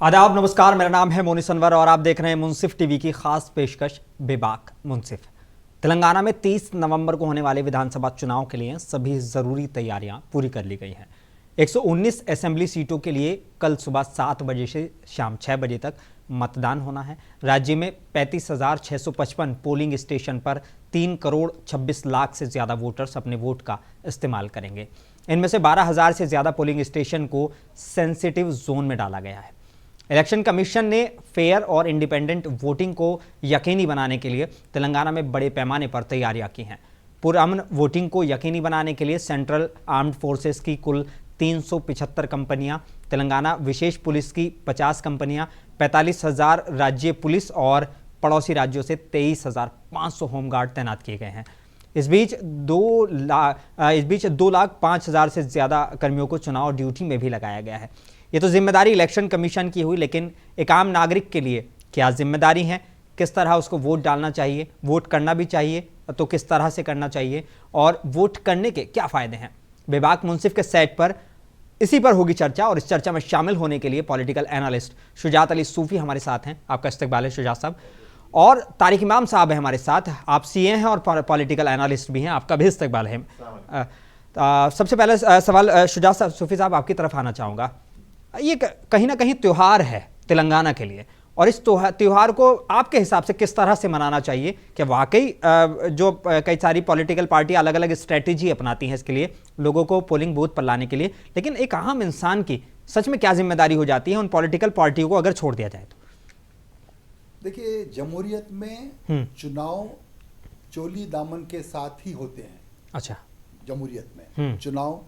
आदाब, नमस्कार। मेरा नाम है मोनी सनवर और आप देख रहे हैं मुंसिफ टीवी की खास पेशकश बेबाक मुंसिफ। तेलंगाना में 30 नवंबर को होने वाले विधानसभा चुनाव के लिए सभी जरूरी तैयारियां पूरी कर ली गई हैं। 119 असेंबली सीटों के लिए कल सुबह 7 बजे से शाम 6 बजे तक मतदान होना है। राज्य में 35,655 पोलिंग स्टेशन पर 3 करोड़ 26 लाख से ज़्यादा वोटर्स अपने वोट का इस्तेमाल करेंगे। इनमें से 12,000 से ज़्यादा पोलिंग स्टेशन को सेंसिटिव जोन में डाला गया है। इलेक्शन कमीशन ने फेयर और इंडिपेंडेंट वोटिंग को यकीनी बनाने के लिए तेलंगाना में बड़े पैमाने पर तैयारियां की हैं। पुरअमन वोटिंग को यकीनी बनाने के लिए सेंट्रल आर्म्ड फोर्सेस की कुल 375 कंपनियां, तेलंगाना विशेष पुलिस की 50 कंपनियां, 45,000 राज्य पुलिस और पड़ोसी राज्यों से 23,500 होमगार्ड तैनात किए गए हैं। इस बीच 2,05,000 से ज़्यादा कर्मियों को चुनाव ड्यूटी में भी लगाया गया है। ये तो जिम्मेदारी इलेक्शन कमीशन की हुई, लेकिन एक आम नागरिक के लिए क्या जिम्मेदारी है, किस तरह उसको वोट डालना चाहिए, वोट करना भी चाहिए तो किस तरह से करना चाहिए और वोट करने के क्या फ़ायदे हैं। बेबाक मुंसिफ के सेट पर इसी पर होगी चर्चा और इस चर्चा में शामिल होने के लिए पॉलिटिकल एनालिस्ट शुजात अली सूफ़ी हमारे साथ हैं। आपका इस्तकबाल है शुजात साहब। और तारिक इमाम साहब हैं हमारे साथ। आप सीए हैं और पॉलिटिकल एनालिस्ट भी हैं, आपका भी इस्तकबाल है। सबसे पहले सवाल शुजात साहब, सूफ़ी साहब आपकी तरफ आना चाहूँगा। ये कहीं ना कहीं त्यौहार है तेलंगाना के लिए और इस त्यौहार को आपके हिसाब से किस तरह से मनाना चाहिए? कि वाकई जो कई सारी पॉलिटिकल पार्टी अलग अलग स्ट्रेटेजी अपनाती हैं इसके लिए, लोगों को पोलिंग बूथ पर लाने के लिए, लेकिन एक आम इंसान की सच में क्या जिम्मेदारी हो जाती है उन पॉलिटिकल पार्टियों को अगर छोड़ दिया जाए तो? देखिए, जमहूरियत में चुनाव चोली दामन के साथ ही होते हैं। अच्छा, जमहूरियत में चुनाव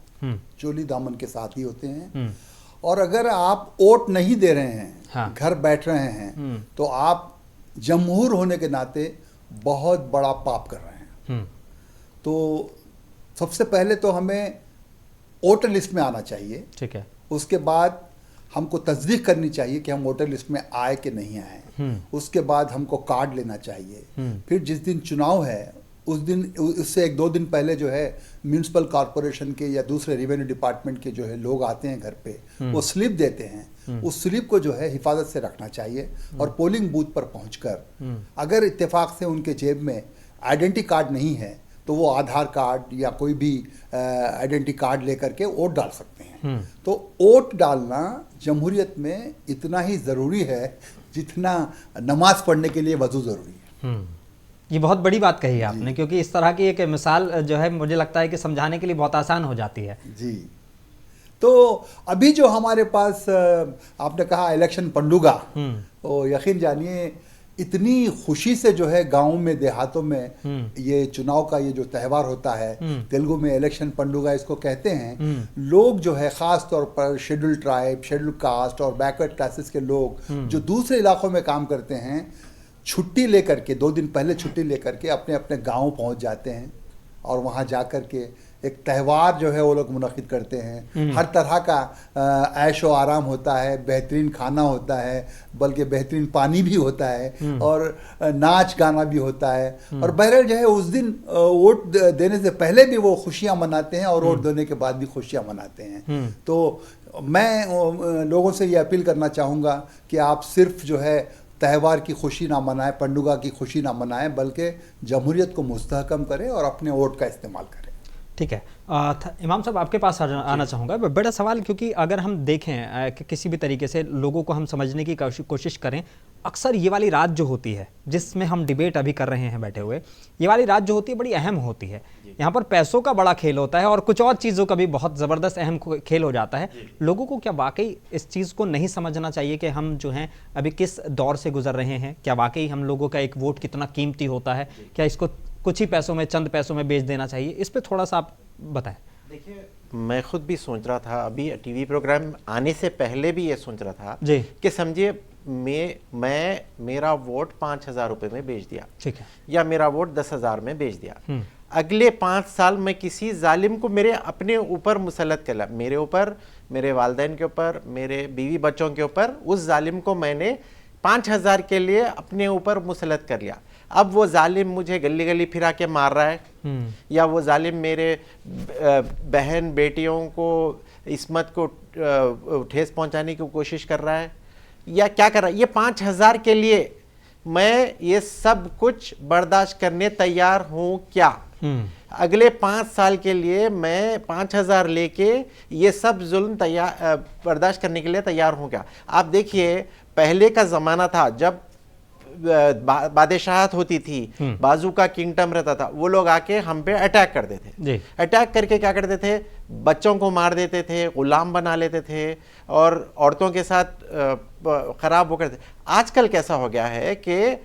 चोली दामन के साथ ही होते हैं और अगर आप वोट नहीं दे रहे हैं, हाँ, घर बैठ रहे हैं, तो आप जमहूर होने के नाते बहुत बड़ा पाप कर रहे हैं। तो सबसे पहले तो हमें वोटर लिस्ट में आना चाहिए। ठीक है। उसके बाद हमको तस्दीक करनी चाहिए कि हम वोटर लिस्ट में आए कि नहीं आए। उसके बाद हमको कार्ड लेना चाहिए। फिर जिस दिन चुनाव है उस दिन, उससे 1-2 दिन पहले जो है म्यूनिसिपल कॉरपोरेशन के या दूसरे रेवेन्यू डिपार्टमेंट के जो है लोग आते हैं घर पे, वो स्लिप देते हैं। उस स्लिप को जो है हिफाजत से रखना चाहिए और पोलिंग बूथ पर पहुंचकर अगर इत्तेफाक से उनके जेब में आइडेंटिटी कार्ड नहीं है तो वो आधार कार्ड या कोई भी आइडेंटिटी कार्ड लेकर के वोट डाल सकते हैं। तो वोट डालना जमहूरियत में इतना ही ज़रूरी है जितना नमाज पढ़ने के लिए वज़ू ज़रूरी है। ये बहुत बड़ी बात कही है आपने, क्योंकि इस तरह की एक मिसाल जो है मुझे लगता है कि समझाने के लिए बहुत आसान हो जाती है। जी। तो अभी जो हमारे पास आपने कहा इलेक्शन पंडुगा, तो यकीन जानिए इतनी खुशी से जो है गाँव में देहातों में ये चुनाव का ये जो त्यौहार होता है, तेलुगु में इलेक्शन पंडुगा इसको कहते हैं। लोग जो है ख़ास तौर पर शेड्यूल ट्राइब, शेड्यूल कास्ट और बैकवर्ड क्लासेस के लोग जो दूसरे इलाकों में काम करते हैं, छुट्टी लेकर के 2 दिन पहले छुट्टी लेकर के अपने अपने गांव पहुंच जाते हैं और वहां जाकर के एक त्यौहार जो है वो लोग मुनक़िद करते हैं। हर तरह का ऐश व आराम होता है, बेहतरीन खाना होता है, बल्कि बेहतरीन पानी भी होता है और नाच गाना भी होता है। और बहरहाल जो है उस दिन वोट देने से पहले भी वो खुशियाँ मनाते हैं और वोट देने के बाद भी खुशियाँ मनाते हैं। तो मैं लोगों से ये अपील करना चाहूँगा कि आप सिर्फ जो है त्यौहार की खुशी ना मनाएं, पंडुगा की खुशी ना मनाएं, बल्कि जमहूरियत को मुस्तहकम करें और अपने वोट का इस्तेमाल करें। ठीक है। इमाम साहब आपके पास आना चाहूँगा। बड़ा सवाल, क्योंकि अगर हम देखें कि किसी भी तरीके से लोगों को हम समझने की कोशिश करें, अक्सर ये वाली रात जो होती है जिसमें हम डिबेट अभी कर रहे हैं बैठे हुए, ये वाली रात जो होती है बड़ी अहम होती है। यहाँ पर पैसों का बड़ा खेल होता है और कुछ और चीज़ों का भी बहुत ज़बरदस्त अहम खेल हो जाता है। लोगों को क्या वाकई इस चीज़ को नहीं समझना चाहिए कि हम जो हैं अभी किस दौर से गुजर रहे हैं? क्या वाकई हम लोगों का एक वोट कितना कीमती होता है? क्या इसको कुछ ही पैसों में, चंद पैसों में बेच देना चाहिए? इस पर थोड़ा सा आप बताएं। देखिए, मैं खुद भी सोच रहा था, अभी टीवी प्रोग्राम आने से पहले भी ये सोच रहा था जी कि समझिए मैं मेरा वोट 5,000 रुपये में बेच दिया, ठीक है, या मेरा वोट 10,000 में बेच दिया। अगले 5 साल में किसी जालिम को मेरे अपने ऊपर मुसल्लत कर, मेरे ऊपर, मेरे वालिदैन के ऊपर, मेरे बीवी बच्चों के ऊपर, उस जालिम को मैंने 5,000 के लिए अपने ऊपर मुसल्लत कर लिया। अब वो जालिम मुझे गली गली फिरा के मार रहा है, या वो जालिम मेरे बहन बेटियों को, इस्मत को ठेस पहुंचाने की कोशिश कर रहा है, या क्या कर रहा है, ये 5,000 के लिए मैं ये सब कुछ बर्दाश्त करने तैयार हूं क्या? अगले 5 साल के लिए मैं 5,000 लेके ये सब जुल्म बर्दाश्त करने के लिए तैयार हूं क्या? आप देखिए, पहले का जमाना था जब बादशाहत होती थी, बाजू का किंगडम रहता था, वो लोग आके हम पे अटैक करते थे। अटैक करके क्या करते थे, बच्चों को मार देते थे, गुलाम बना लेते थे और औरतों के साथ खराब वो करते। आजकल कैसा हो गया है कि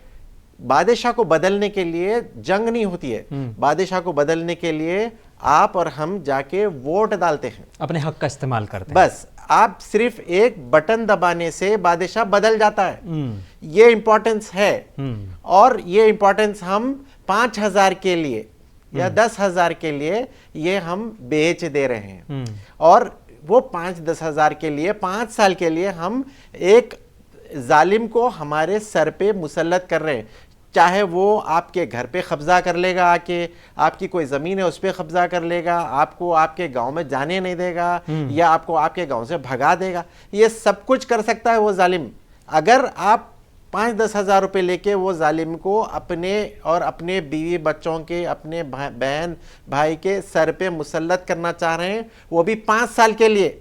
बादशाह को बदलने के लिए जंग नहीं होती है, बादशाह को बदलने के लिए आप और हम जाके वोट डालते हैं, अपने हक का इस्तेमाल करते हैं। बस आप सिर्फ एक बटन दबाने से बादशाह बदल जाता है। ये इंपॉर्टेंस है और ये इंपॉर्टेंस हम 5,000 के लिए या 10,000 के लिए ये हम बेच दे रहे हैं और वो 5-10 हज़ार के लिए 5 साल के लिए हम एक जालिम को हमारे सर पे मुसल्लत कर रहे हैं। चाहे वो आपके घर पे कब्जा कर लेगा, आके आपकी कोई ज़मीन है उस पर कब्जा कर लेगा, आपको आपके गांव में जाने नहीं देगा या आपको आपके गांव से भगा देगा, ये सब कुछ कर सकता है वो जालिम। अगर आप 5-10 हज़ार रुपये लेके वो जालिम को अपने और अपने बीवी बच्चों के, अपने बहन भाई के सर पे मुसल्लत करना चाह रहे हैं, वो भी 5 साल के लिए,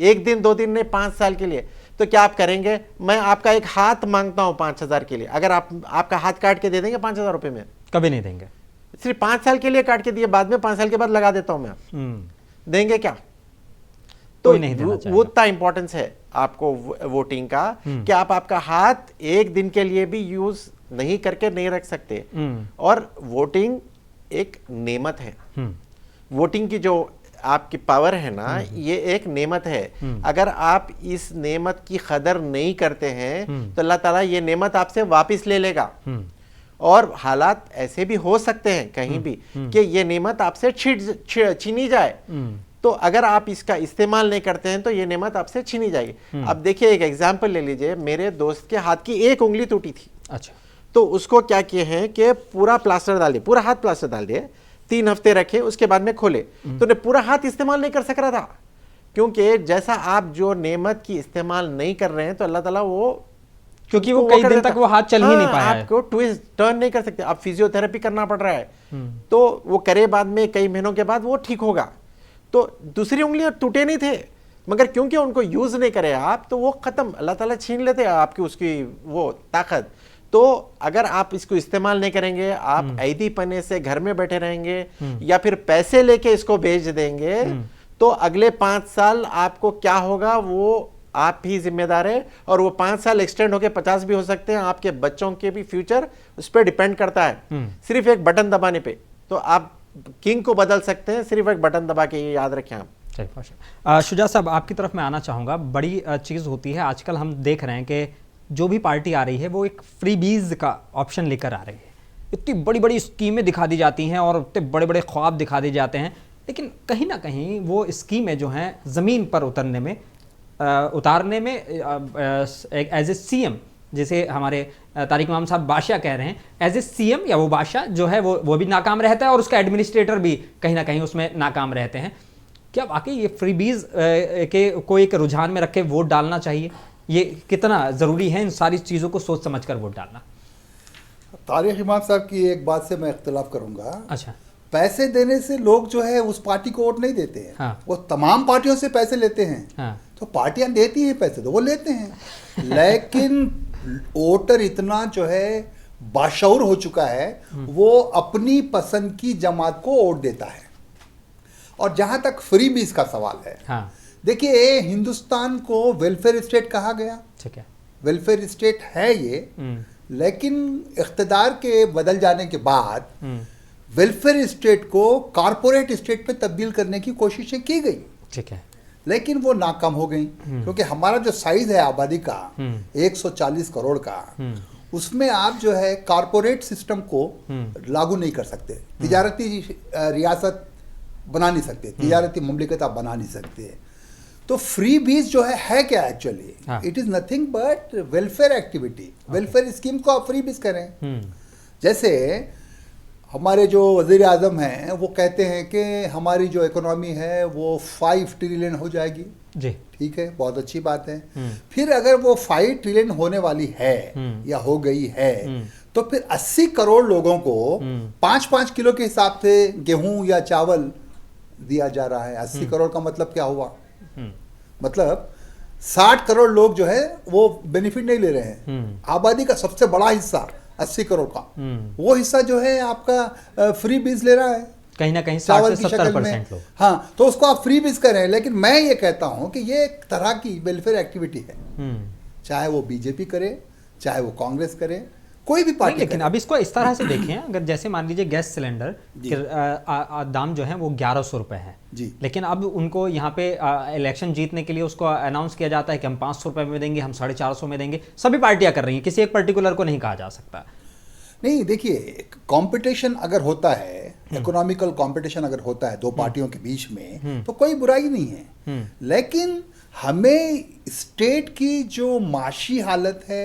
1 दिन 2 दिन नहीं, 5 साल के लिए, तो क्या आप करेंगे? मैं आपका एक हाथ मांगता हूं 5,000 के लिए, अगर आपका हाथ काट के दे देंगे 5,000 रुपये में? कभी नहीं देंगे। सिर्फ 5 साल के लिए काट के दिए, बाद में 5 साल के बाद लगा देता हूं मैं, देंगे क्या? तो वो उतना इंपॉर्टेंस है आपको वोटिंग का कि आप आपका हाथ एक दिन के लिए भी यूज नहीं करके नहीं रख सकते। और वोटिंग एक नेमत है, वोटिंग की जो आपकी पावर है ना, ये एक नेमत है। अगर आप इस नेमत की कदर नहीं करते हैं तो अल्लाह ताला ये नेमत आपसे वापस ले लेगा। और हालात ऐसे भी हो सकते हैं कहीं भी कि ये नेमत आपसे छीनी जाए, तो अगर आप इसका इस्तेमाल नहीं करते हैं तो ये नेमत आपसे छीनी जाएगी। अब देखिए, एक एग्जांपल ले लीजिए, मेरे दोस्त के हाथ की एक उंगली टूटी थी। अच्छा। तो उसको क्या किए हैं कि पूरा प्लास्टर डाल दिए, पूरा हाथ प्लास्टर डाल दिए, 3 हफ्ते रखे, उसके बाद में खोले तो उन्हें पूरा हाथ इस्तेमाल नहीं कर सक रहा था, क्योंकि जैसा आप जो नेमत की इस्तेमाल नहीं कर रहे हैं तो अल्लाह ताला वो, क्योंकि वो कई दिन तक वो हाथ चल ही नहीं पाया है, आपको ट्विस्ट टर्न नहीं कर सकते, आप फिजियोथेरेपी करना पड़ रहा है, तो वो करे बाद में कई महीनों के बाद वो ठीक होगा। तो दूसरी उंगलियां टूटे नहीं थे, मगर क्योंकि उनको यूज नहीं करे आप, तो वो खत्म, अल्लाह ताला छीन लेते हैं आपकी उसकी वो ताकत। तो अगर आप इसको इस्तेमाल नहीं करेंगे, आप ऐदी पने से घर में बैठे रहेंगे या फिर पैसे लेके इसको भेज देंगे, तो अगले 5 साल आपको क्या होगा वो आप ही जिम्मेदार है। और वो 5 साल एक्सटेंड होके 50 भी हो सकते हैं, आपके बच्चों के भी फ्यूचर उस पर डिपेंड करता है। सिर्फ एक बटन दबाने पे तो आप किंग को बदल सकते हैं, सिर्फ एक बटन दबा के, ये याद रखें आप। शुजा साहब, आपकी तरफ मैं आना चाहूँगा। बड़ी चीज़ होती है आजकल, हम देख रहे हैं कि जो भी पार्टी आ रही है वो एक फ्रीबीज का ऑप्शन लेकर आ रही है। इतनी बड़ी बड़ी स्कीमें दिखा दी जाती हैं और इतने बड़े बड़े ख्वाब दिखा दिए जाते हैं, लेकिन कहीं ना कहीं वो स्कीमें जो हैं ज़मीन पर उतारने में एज ए सीएम, जैसे हमारे तारिक इमाम साहब बादशाह कह रहे हैं, एज ए सीएम या वो बादशाह जो है वो भी नाकाम रहता है और उसका एडमिनिस्ट्रेटर भी कहीं ना कहीं उसमें नाकाम रहते हैं। क्या वाकई ये फ्रीबीज के को एक रुझान में रखे वोट डालना चाहिए? ये कितना ज़रूरी है इन सारी चीज़ों को सोच समझ कर वोट डालना? तारिक इमाम साहब की एक बात से मैं इख्तिलाफ करूंगा। अच्छा। पैसे देने से लोग जो है उस पार्टी को वोट नहीं देते हैं। हाँ। वो तमाम पार्टियों से पैसे लेते हैं। हाँ। तो पार्टियां देती हैं पैसे तो वो लेते हैं, लेकिन वोटर इतना जो है बाशऊर हो चुका है, वो अपनी पसंद की जमात को वोट देता है। और जहां तक फ्रीबीज का सवाल है, हाँ। देखिए, हिंदुस्तान को वेलफेयर स्टेट कहा गया, ठीक है, वेलफेयर स्टेट है ये, लेकिन इख्तिदार के बदल जाने के बाद वेलफेयर स्टेट को कॉरपोरेट स्टेट में तब्दील करने की कोशिशें की गई, ठीक है, लेकिन वो नाकाम हो गई, क्योंकि हमारा जो साइज है आबादी का 140 करोड़ का, उसमें आप जो है कॉरपोरेट सिस्टम को लागू नहीं कर सकते, तिजारती रियासत बना नहीं सकते, तिजारती ममलिकत आप बना नहीं सकते। तो फ्री बीज जो है क्या actually? It is nothing but welfare activity. Welfare scheme को आप फ्री बीज करें। जैसे हमारे जो वज़ीर आज़म हैं वो कहते हैं कि हमारी जो इकोनॉमी है वो 5 ट्रिलियन हो जाएगी। जी, ठीक है, बहुत अच्छी बात है। फिर अगर वो 5 ट्रिलियन होने वाली है या हो गई है, तो फिर 80 करोड़ लोगों को 5-5 किलो के हिसाब से गेहूं या चावल दिया जा रहा है। 80 करोड़ का मतलब क्या हुआ? मतलब 60 करोड़ लोग जो है वो बेनिफिट नहीं ले रहे हैं। आबादी का सबसे बड़ा हिस्सा 80 करोड़ का, वो हिस्सा जो है आपका फ्री बीज ले रहा है, कहीं ना कहीं चावल 60 की से शक्ल 70% लोग। हाँ, तो उसको आप फ्री बीज कर रहे हैं। लेकिन मैं ये कहता हूं कि ये एक तरह की वेलफेयर एक्टिविटी है, चाहे वो बीजेपी करे, चाहे वो कांग्रेस करे, कोई भी पार्टी। लेकिन अब इसको इस तरह से देखें, अगर जैसे मान लीजिए गैस सिलेंडर के दाम जो है वो 1100 रुपए है जी, लेकिन अब उनको यहाँ पे इलेक्शन जीतने के लिए उसको अनाउंस किया जाता है कि हम 500 रुपए में देंगे, हम 450 में देंगे। सभी पार्टियां कर रही हैं, किसी एक पर्टिकुलर को नहीं कहा जा सकता। नहीं, देखिए, कंपटीशन अगर होता है, इकोनॉमिकल कंपटीशन अगर होता है दो पार्टियों के बीच में, तो कोई बुराई नहीं है। लेकिन हमें स्टेट की जो माशी हालत है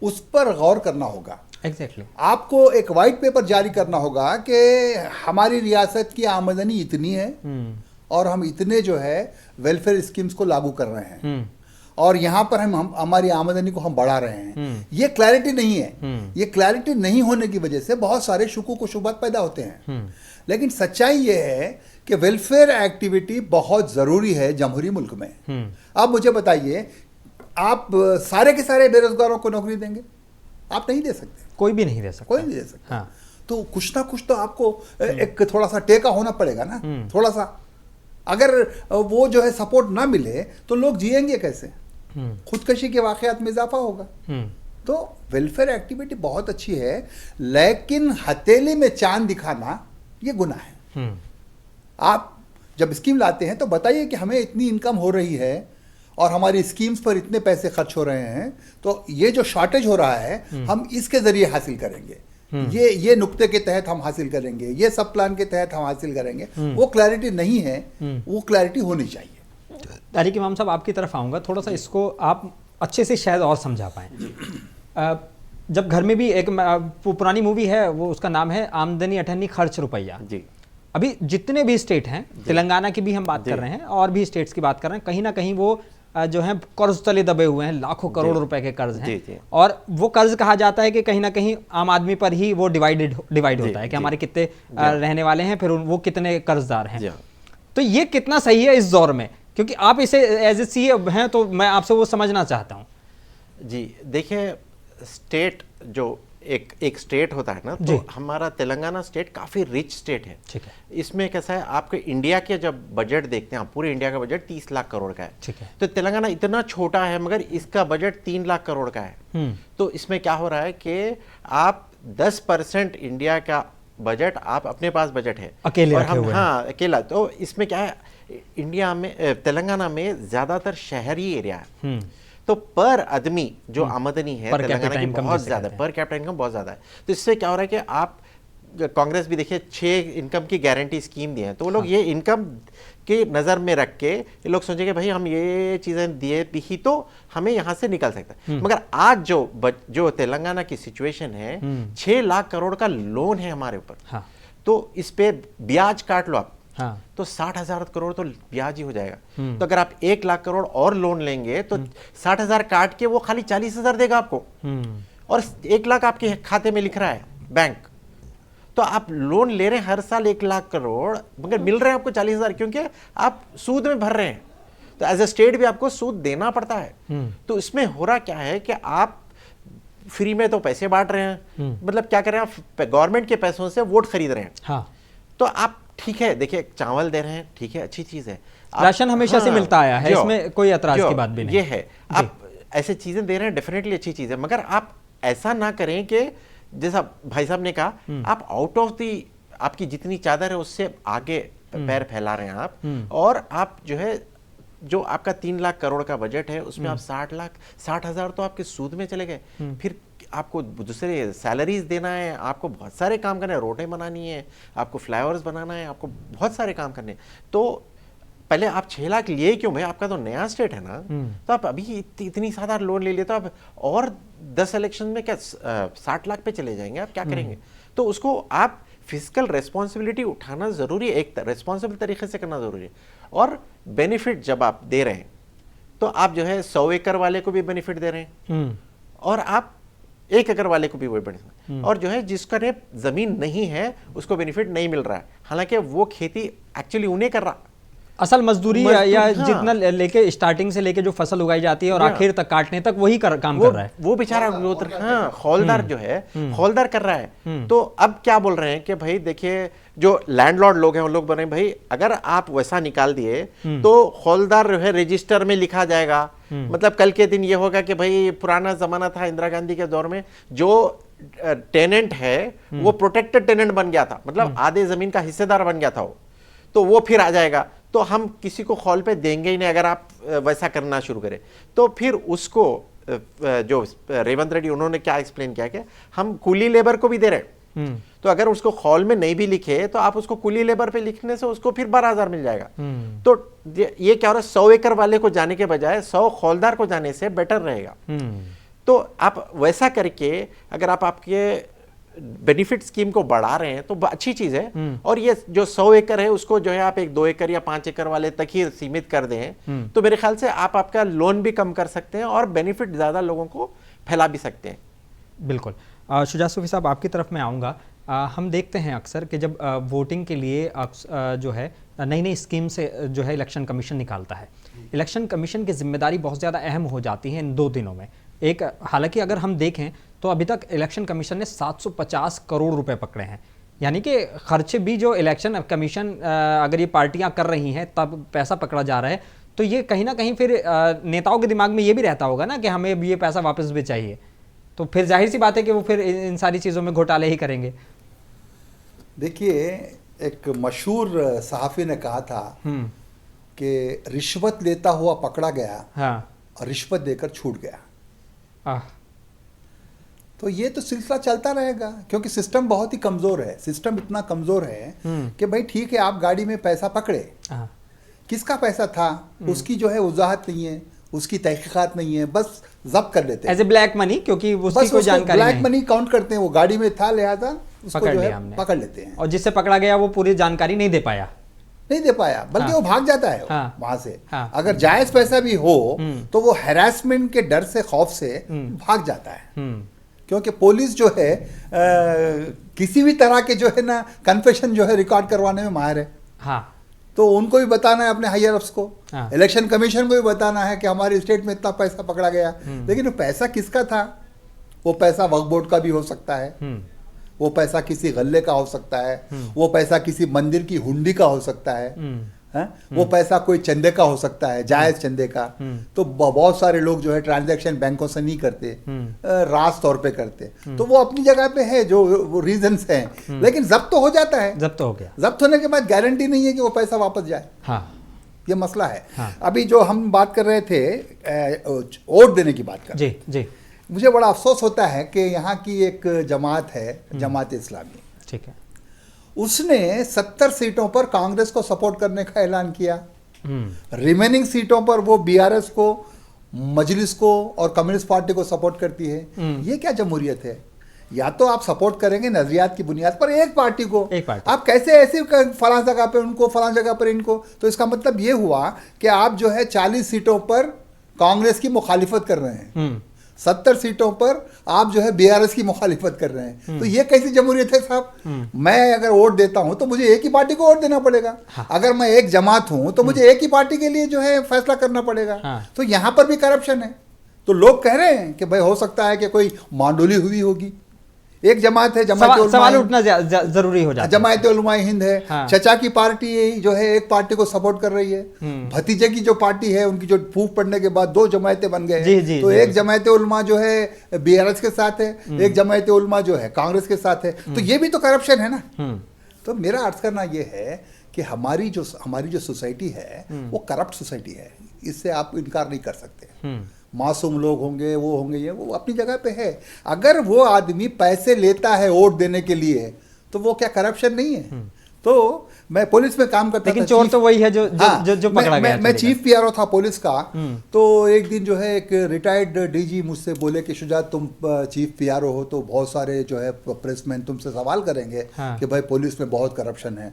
उस पर गौर करना होगा। एग्जैक्टली आपको एक वाइट पेपर जारी करना होगा कि हमारी रियासत की आमदनी इतनी है और हम इतने जो है वेलफेयर स्कीम्स को लागू कर रहे हैं, और यहाँ पर हम हमारी आमदनी को हम बढ़ा रहे हैं। ये क्लैरिटी नहीं है। ये क्लैरिटी नहीं होने की वजह से बहुत सारे शुकूक व शुबहत पैदा होते हैं। लेकिन सच्चाई ये है कि वेलफेयर एक्टिविटी बहुत ज़रूरी है जमहूरी मुल्क में। अब मुझे बताइए, आप सारे के सारे बेरोजगारों को नौकरी देंगे? आप नहीं दे सकते, कोई भी नहीं दे सकता। कोई नहीं दे सकता। हाँ। तो कुछ ना कुछ तो आपको एक थोड़ा सा टेका होना पड़ेगा ना, थोड़ा सा। अगर वो जो है सपोर्ट ना मिले तो लोग जिएंगे कैसे? खुदकशी के वाकयात में इजाफा होगा। तो वेलफेयर एक्टिविटी बहुत अच्छी है, लेकिन हथेली में चांद दिखाना ये गुनाह है। आप जब स्कीम लाते हैं तो बताइए कि हमें इतनी इनकम हो रही है और हमारी स्कीम्स पर इतने पैसे खर्च हो रहे हैं, तो ये जो शॉर्टेज हो रहा है हम इसके जरिए हासिल करेंगे, ये नुक्ते के तहत हम हासिल करेंगे, ये सब प्लान के तहत हम हासिल करेंगे। वो क्लैरिटी नहीं है, वो क्लैरिटी होनी चाहिए। तारिक इमाम साहब, आपकी तरफ आऊँगा, थोड़ा सा इसको आप अच्छे से शायद और समझा पाएँ। जब घर में भी एक पुरानी मूवी है, वो उसका नाम है आमदनी अठन्नी खर्च रुपया जी। अभी जितने भी स्टेट हैं, तेलंगाना की भी हम बात कर रहे हैं और भी स्टेट्स की बात कर रहे हैं, कहीं ना कहीं वो जो है कर्ज तले दबे हुए हैं, लाखों करोड़ रुपए के कर्ज हैं। और वो कर्ज कहा जाता है कि कहीं ना कहीं आम आदमी पर ही वो डिवाइड होता है कि हमारे कितने रहने वाले हैं, फिर वो कितने कर्जदार हैं। तो ये कितना सही है इस दौर में? क्योंकि आप इसे एज ए सीए हैं तो मैं आपसे वो समझना चाहता हूँ। जी देखिए, स्टेट जो एक स्टेट होता है ना, तो हमारा तेलंगाना स्टेट काफ़ी रिच स्टेट है। ठीक है। इसमें कैसा है, आपके इंडिया के जब बजट देखते हैं, पूरे इंडिया का बजट 30 लाख करोड़ का है। ठीक है। तो तेलंगाना इतना छोटा है मगर इसका बजट 3 लाख करोड़ का है। तो इसमें क्या हो रहा है कि आप 10% इंडिया का बजट आप अपने पास बजट है अकेले और हम हाँ अकेला। तो इसमें क्या है, इंडिया में तेलंगाना में ज़्यादातर शहरी एरिया है, तो पर आदमी जो आमदनी है तेलंगाना की बहुत ज़्यादा, पर कैपिटा इनकम बहुत ज़्यादा है। तो इससे क्या हो रहा है कि आप, कांग्रेस भी देखिए 6 इनकम की गारंटी स्कीम दी है, तो वो लोग ये इनकम के नज़र में रख के ये लोग सोचेंगे भाई हम ये चीज़ें दिए भी तो हमें यहाँ से निकल सकता है। मगर आज जो तेलंगाना की सिचुएशन है, 6 लाख करोड़ का लोन है हमारे ऊपर, तो इस पे ब्याज काट लो आप, तो 60,000 करोड़ तो ब्याज ही हो जाएगा। तो अगर आप 1 लाख करोड़ और लोन लेंगे तो 60,000 काट के वो खाली 40,000 देगा आपको, और 1 लाख आपके खाते में लिख रहा है बैंक। तो आप लोन ले रहे हैं हर साल 1 लाख करोड़, मगर मिल रहे हैं आपको 40,000, क्योंकि आप सूद में भर रहे हैं। तो एज ए स्टेट भी आपको सूद देना पड़ता है। तो इसमें हो रहा क्या है कि आप फ्री में तो पैसे बांट रहे हैं, मतलब क्या कर रहे हैं, आप गवर्नमेंट के पैसों से वोट खरीद रहे हैं। तो आप ठीक है, देखिए चावल दे रहे हैं, ठीक है, अच्छी चीज है, राशन हमेशा से मिलता आया है, इसमें कोई एतराज की बात भी नहीं। ये है, आप ऐसे चीजें दे रहे हैं, डेफिनेटली अच्छी चीज है, मगर आप ऐसा ना करें कि जैसा भाई साहब ने कहा, आप आउट ऑफ दी, आपकी जितनी चादर है उससे आगे पैर फैला रहे हैं आप, और आप जो है, जो आपका 3 लाख करोड़ का बजट है उसमें आप 60,000 तो आपके सूद में चले गए। फिर आपको दूसरे सैलरीज देना है, आपको बहुत सारे काम करने हैं, रोडें बनानी है, आपको फ्लाईओवर्स बनाना है, आपको बहुत सारे काम करने हैं। तो पहले आप 6 लाख लिए क्यों भाई, आपका तो नया स्टेट है ना, तो आप अभी इतनी ज्यादा लोन ले लिए तो आप और 10 इलेक्शन में क्या 60 लाख पे चले जाएंगे, आप क्या करेंगे? तो उसको आप फिजिकल रेस्पॉन्सिबिलिटी उठाना ज़रूरी है, एक रेस्पॉन्सिबल तरीके से करना ज़रूरी है। और बेनिफिट जब आप दे रहे हैं तो आप जो है 100 एकड़ वाले को भी बेनिफिट दे रहे हैं और आप 1 एकड़ वाले को भी वही बेनिफिट, और जो है जिसका ने ज़मीन नहीं है उसको बेनिफिट नहीं मिल रहा है, हालांकि वो खेती एक्चुअली उन्हें कर रहा, असल मजदूरी या हाँ। जितना लेके स्टार्टिंग से लेके जो फसल उगाई जाती है और आखिर तक काटने तक वही काम कर रहा है वो बेचारा हाँ हौलदार जो है हौलदार कर रहा है। तो अब क्या बोल रहे हैं कि भाई देखिए जो लैंडलॉर्ड लोग हैं उन लोग बोल रहे हैं भाई अगर आप वैसा निकाल दिए तो हौलदार जो है रजिस्टर में लिखा जाएगा, मतलब कल के दिन ये होगा कि भाई पुराना जमाना था इंदिरा गांधी के दौर में जो टेनेंट है वो प्रोटेक्टेड टेनेंट बन गया था, मतलब आधे जमीन का हिस्सेदार बन गया था वो, तो वो फिर आ जाएगा, तो हम किसी को खौल पे देंगे ही नहीं अगर आप वैसा करना शुरू करें। तो फिर उसको जो रेवंत रेड्डी उन्होंने क्या एक्सप्लेन किया कि हम कूली लेबर को भी दे रहे हैं, तो अगर उसको खौल में नहीं भी लिखे तो आप उसको कूली लेबर पे लिखने से उसको फिर 12,000 मिल जाएगा। तो ये क्या हो रहा है, 100 एकड़ वाले को जाने के बजाय 100 खौलदार को जाने से बेटर रहेगा। तो आप वैसा करके अगर आप आपके बेनिफिट स्कीम को बढ़ा रहे हैं तो अच्छी चीज है, और ये जो 100 एकड़ है उसको जो है आप 1-2 एकड़ या 5 एकड़ वाले तक ही सीमित कर दें तो मेरे ख्याल से आप आपका लोन भी कम कर सकते हैं और बेनिफिट ज्यादा लोगों को फैला भी सकते हैं। बिल्कुल। शुजात सूफी साहब आपकी तरफ मैं आऊँगा। हम देखते हैं अक्सर कि जब वोटिंग के लिए जो है नई नई स्कीम से जो है इलेक्शन कमीशन निकालता है, इलेक्शन कमीशन की जिम्मेदारी बहुत ज़्यादा अहम हो जाती है इन 2 दिनों में। एक हालांकि अगर हम देखें तो अभी तक इलेक्शन कमीशन ने 750 करोड़ रुपए पकड़े हैं, यानी कि खर्चे भी जो इलेक्शन कमीशन अगर ये पार्टियां कर रही हैं तब पैसा पकड़ा जा रहा है, तो ये कहीं ना कहीं फिर नेताओं के दिमाग में ये भी रहता होगा ना कि हमें ये पैसा वापस भी चाहिए, तो फिर जाहिर सी बात है कि वो फिर इन सारी चीज़ों में घोटाले ही करेंगे। देखिए एक मशहूर सहाफ़ी ने कहा था कि रिश्वत लेता हुआ पकड़ा गया, हाँ, और रिश्वत देकर छूट गया। तो ये तो सिलसिला चलता रहेगा क्योंकि सिस्टम बहुत ही कमज़ोर है। सिस्टम इतना कमज़ोर है कि भाई ठीक है आप गाड़ी में पैसा पकड़े, किसका पैसा था उसकी जो है वजाहत नहीं है, उसकी तहकीकात नहीं है, बस जब्त कर लेते हैं एज ए ब्लैक मनी, क्योंकि उसकी कोई जानकारी नहीं, ब्लैक मनी काउंट करते हैं, वो गाड़ी में था लिहाजा उसको जो है पकड़ लेते हैं, और जिससे पकड़ा गया वो पूरी जानकारी नहीं दे पाया, बल्कि वो भाग जाता है वहां से। अगर जायज पैसा भी हो तो वो हैरेसमेंट के डर से, खौफ से भाग जाता है, क्योंकि पुलिस जो है किसी भी तरह के जो है ना कन्फेशन जो है रिकॉर्ड करवाने में माहिर है। हाँ, तो उनको भी बताना है अपने हायर अफ्स को, इलेक्शन कमीशन को भी बताना है कि हमारे स्टेट में इतना पैसा पकड़ा गया, लेकिन वो पैसा किसका था? वो पैसा वक्फ बोर्ड का भी हो सकता है, वो पैसा किसी गल्ले का हो सकता है, वो पैसा किसी मंदिर की हुंडी का हो सकता है, वो पैसा कोई चंदे का हो सकता है, जायज चंदे का। तो बहुत सारे लोग जो है ट्रांजैक्शन बैंकों से नहीं करते, रास तौर पे करते, तो वो अपनी जगह पे है जो रीजंस हैं, लेकिन जब्त तो हो जाता है। जब्त हो गया, जब्त होने के बाद गारंटी नहीं है कि वो पैसा वापस जाए। हाँ, ये मसला है। हाँ। अभी जो हम बात कर रहे थे वोट देने की बात कर, जी जी, मुझे बड़ा अफसोस होता है कि यहाँ की एक जमात है, जमात इस्लामी, ठीक है, उसने 70 सीटों पर कांग्रेस को सपोर्ट करने का ऐलान किया, रिमेनिंग सीटों पर वो बीआरएस को, मजलिस को और कम्युनिस्ट पार्टी को सपोर्ट करती है। ये क्या जमहूरियत है? या तो आप सपोर्ट करेंगे नजरियात की बुनियाद पर एक पार्टी को, आप कैसे ऐसे फलां जगह पे उनको, फलां जगह पर इनको, तो इसका मतलब ये हुआ कि आप जो है 40 सीटों पर कांग्रेस की मुखालिफत कर रहे हैं, 70 सीटों पर आप जो है बीआरएस की मुखालिफत कर रहे हैं। तो ये कैसी जमहूरियत है साहब? मैं अगर वोट देता हूं तो मुझे एक ही पार्टी को वोट देना पड़ेगा। हाँ। अगर मैं एक जमात हूं तो मुझे एक ही पार्टी के लिए जो है फैसला करना पड़ेगा। हाँ। तो यहां पर भी करप्शन है। तो लोग कह रहे हैं कि भाई हो सकता है कि कोई मांडोली हुई होगी। एक जमात है, सवाल उठना जरूरी हो जाता है। जमायत उलमा हिंद है, हाँ। चचा की पार्टी जो है एक पार्टी को सपोर्ट कर रही है, भतीजे की जो पार्टी है उनकी जो फूफ पड़ने के बाद 2 जमायतें बन गए हैं, तो एक जमायत उलमा जो है बीआरएस के साथ है, एक जमायत उलमा जो है कांग्रेस के साथ है। तो ये भी तो करप्शन है ना। तो मेरा अर्ज करना ये है कि हमारी जो सोसाइटी है वो करप्ट सोसाइटी है, इससे आप इनकार नहीं कर सकते। मासूम लोग होंगे, वो होंगे, ये वो अपनी जगह पे है। अगर वो आदमी पैसे लेता है वोट देने के लिए तो वो क्या करप्शन नहीं है? तो मैं पुलिस में काम करता लेकिन था। चोर तो वही है जो पकड़ा गया। मैं चीफ पीआरओ था पुलिस का। तो एक दिन जो है एक रिटायर्ड डीजी मुझसे बोले कि शुजात तुम चीफ पीआरओ हो तो बहुत सारे जो है प्रेसमैन तुमसे सवाल करेंगे कि भाई पुलिस में बहुत करप्शन है,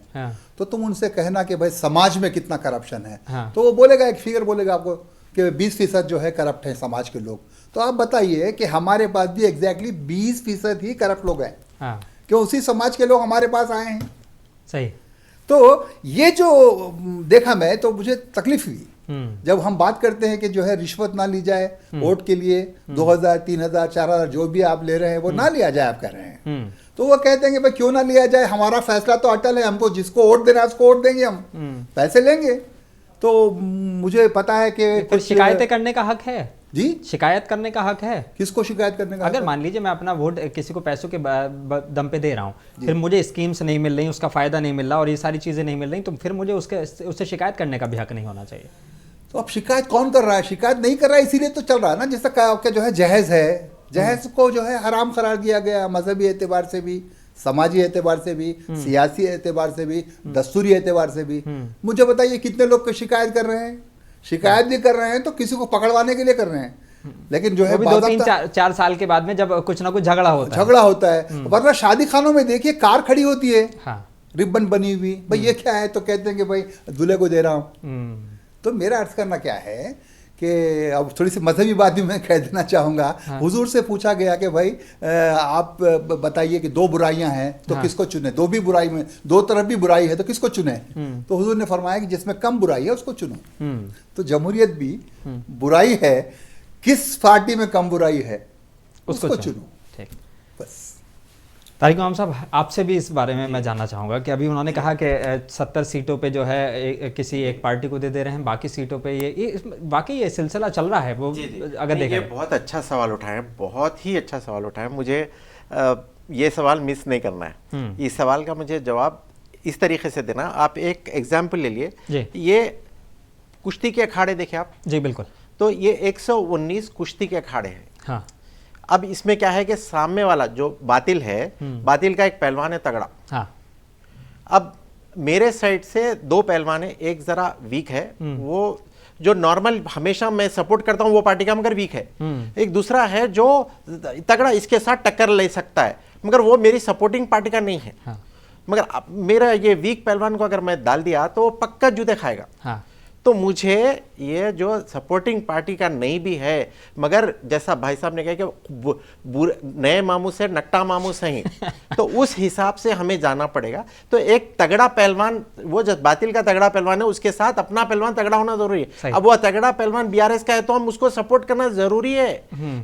तो तुम उनसे कहना कि भाई समाज में कितना करप्शन है। तो वो बोलेगा, एक फिगर बोलेगा आपको कि 20% जो है करप्ट है समाज के लोग। तो आप बताइए कि हमारे पास भी एग्जैक्टली 20% ही करप्ट लोग हैं। क्यों? उसी समाज के लोग हमारे पास आए हैं। सही। तो ये जो देखा मैं तो मुझे तकलीफ हुई जब हम बात करते हैं कि जो है रिश्वत ना ली जाए वोट के लिए, 2000 3000 4000 जो भी आप ले रहे हैं वो ना लिया जाए, आप कह रहे हैं। तो वो कहते हैं कि भाई क्यों ना लिया जाए, हमारा फैसला तो अटल है, हमको जिसको वोट देना है उसको वोट देंगे, हम पैसे लेंगे। तो मुझे पता है कि फिर शिकायतें करने का हक है जी, शिकायत करने का हक है। किसको शिकायत करने का? अगर मान लीजिए मैं अपना वोट किसी को पैसों के दम पे दे रहा हूँ, फिर मुझे स्कीम्स नहीं मिल रही, उसका फायदा नहीं मिल रहा और ये सारी चीजें नहीं मिल रही, तो फिर मुझे उससे शिकायत करने का भी हक नहीं होना चाहिए। तो अब शिकायत कौन कर रहा है? शिकायत नहीं कर रहा है, इसीलिए तो चल रहा है ना। जैसा क्या जो है जहेज है, जहेज को जो है हराम करार दिया गया, मजहबी एतबार से भी, समाजी एतबार से भी, सियासी एतबार से भी, दस्तूरी एतबार से भी। मुझे बताइए कितने लोग शिकायत कर रहे हैं? शिकायत भी कर रहे हैं तो किसी को पकड़वाने के लिए कर रहे हैं, लेकिन जो है 2-3-4 साल के बाद में जब कुछ ना कुछ झगड़ा होता है। वरना शादी खानों में देखिए कार खड़ी होती है, रिबन बनी हुई, भाई ये क्या है? तो कहते हैं कि भाई दूल्हे को दे रहा हूँ। तो मेरा अर्थ करना क्या है कि अब थोड़ी सी मजहबी बात भी मैं कह देना चाहूँगा। हुजूर से पूछा गया कि भाई आप बताइए कि 2 बुराइयां हैं तो किसको चुने? 2 भी बुराई में, 2 तरफ भी बुराई है तो किसको चुने? तो हुजूर ने फरमाया कि जिसमें कम बुराई है उसको चुनो। तो जमहूरियत भी बुराई है, किस पार्टी में कम बुराई है उसको चुनो। ठीक, बस। तारिक इमाम साहब, आपसे भी इस बारे में मैं जानना चाहूँगा कि अभी उन्होंने कहा कि 70 सीटों पे जो है किसी एक पार्टी को दे रहे हैं, बाकी सीटों पे ये बाकी ये सिलसिला चल रहा है वो? अगर देखें, बहुत अच्छा सवाल उठाएं, बहुत ही अच्छा सवाल उठाएं। मुझे ये सवाल मिस नहीं करना है। इस सवाल का मुझे जवाब इस तरीके से देना। आप एक एग्जाम्पल ले लिए, ये कुश्ती के अखाड़े देखे आप? जी बिल्कुल। तो ये 119 कुश्ती के अखाड़े हैं। हाँ। अब इसमें क्या है कि सामने वाला जो बातिल है, बातिल का एक पहलवान है तगड़ा। हाँ। अब मेरे साइड से 2 पहलवान है, एक जरा वीक है, वो जो नॉर्मल हमेशा मैं सपोर्ट करता हूं वो पार्टी का मगर वीक है। एक दूसरा है जो तगड़ा इसके साथ टक्कर ले सकता है मगर वो मेरी सपोर्टिंग पार्टी का नहीं है। हाँ। मगर मेरा ये वीक पहलवान को अगर मैं डाल दिया तो वो पक्का जूते खाएगा। हाँ। तो मुझे ये जो सपोर्टिंग पार्टी का नहीं भी है, मगर जैसा भाई साहब ने कहा कि नए मामू से नट्टा मामू सही, तो उस हिसाब से हमें जाना पड़ेगा। तो एक तगड़ा पहलवान, वो जो बातिल का तगड़ा पहलवान है, उसके साथ अपना पहलवान तगड़ा होना जरूरी है। अब वो तगड़ा पहलवान बीआरएस का है तो हम उसको सपोर्ट करना जरूरी है,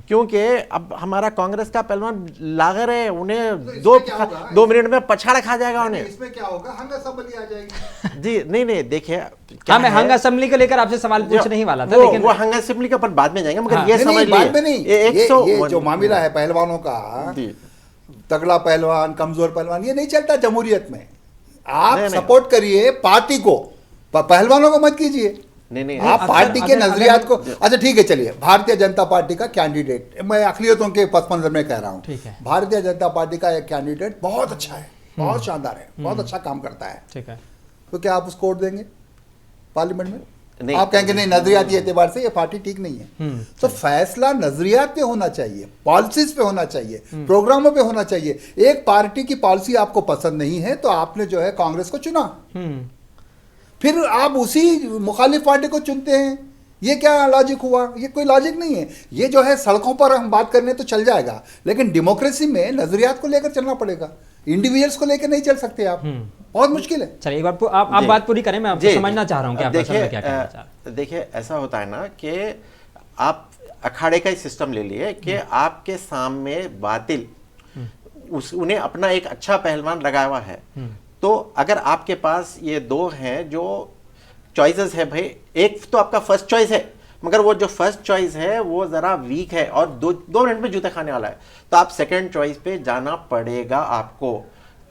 क्योंकि अब हमारा कांग्रेस का पहलवान लागर है, उन्हें 2 मिनट में पछाड़ खा जाएगा उन्हें। इसमें क्या होगा? हंगा असेंबली आ जाएगी। जी नहीं देखिए, मैं हंगा असेंबली को लेकर आपसे सवाल पूछने ही वाला था, लेकिन वो हंगा असेंबली के ऊपर बाद में जाएंगे, मगर हाँ, ये समझ बाद में नहीं, ये जो मामला है पहलवानों का, तगड़ा पहलवान कमजोर पहलवान, ये नहीं चलता जमहूरियत में। आप सपोर्ट करिए पार्टी को, पहलवानों को मत कीजिए। नहीं आप पार्टी के नजरियात को, अच्छा ठीक है चलिए, भारतीय जनता पार्टी का कैंडिडेट, मैं अखिलियतों के पस मंजर में कह रहा हूँ, भारतीय जनता पार्टी का एक कैंडिडेट बहुत अच्छा है, बहुत शानदार है, बहुत अच्छा काम करता है, ठीक है, तो क्या आप उसको वोट देंगे पार्लियामेंट में? नहीं, आप कहेंगे नहीं, नजरियाती एतबार से ये पार्टी ठीक नहीं है। तो फैसला नजरियात पे होना चाहिए, पॉलिसीज पे होना चाहिए, प्रोग्रामों पे होना चाहिए। एक पार्टी की पॉलिसी आपको पसंद नहीं है तो आपने जो है कांग्रेस को चुना, फिर आप उसी मुखालिफ पार्टी को चुनते हैं। ये क्या लॉजिक हुआ? ये कोई लॉजिक नहीं है। ये जो है सड़कों पर हम बात करने तो चल जाएगा, लेकिन डेमोक्रेसी में नजरियात को लेकर चलना पड़ेगा, इंडिविजुअल्स को लेकर नहीं चल सकते आप, बहुत मुश्किल है। चलिए एक बार आप बात पूरी करें, मैं आपको समझना चाह रहा हूं कि आप असल में क्या कहना चाह रहे हैं। देखिए ऐसा होता है ना कि आप अखाड़े का ही सिस्टम ले लिए कि आपके सामने बातिल उन्हें अपना एक अच्छा पहलवान लगाया हुआ है, तो अगर आपके पास ये 2 हैं जो चॉइसेस है, भाई एक तो आपका फर्स्ट चॉइस है मगर वो जो फर्स्ट चॉइस है वो जरा वीक है और 2 मिनट में जूते खाने वाला है, तो आप सेकंड चॉइस पे जाना पड़ेगा आपको।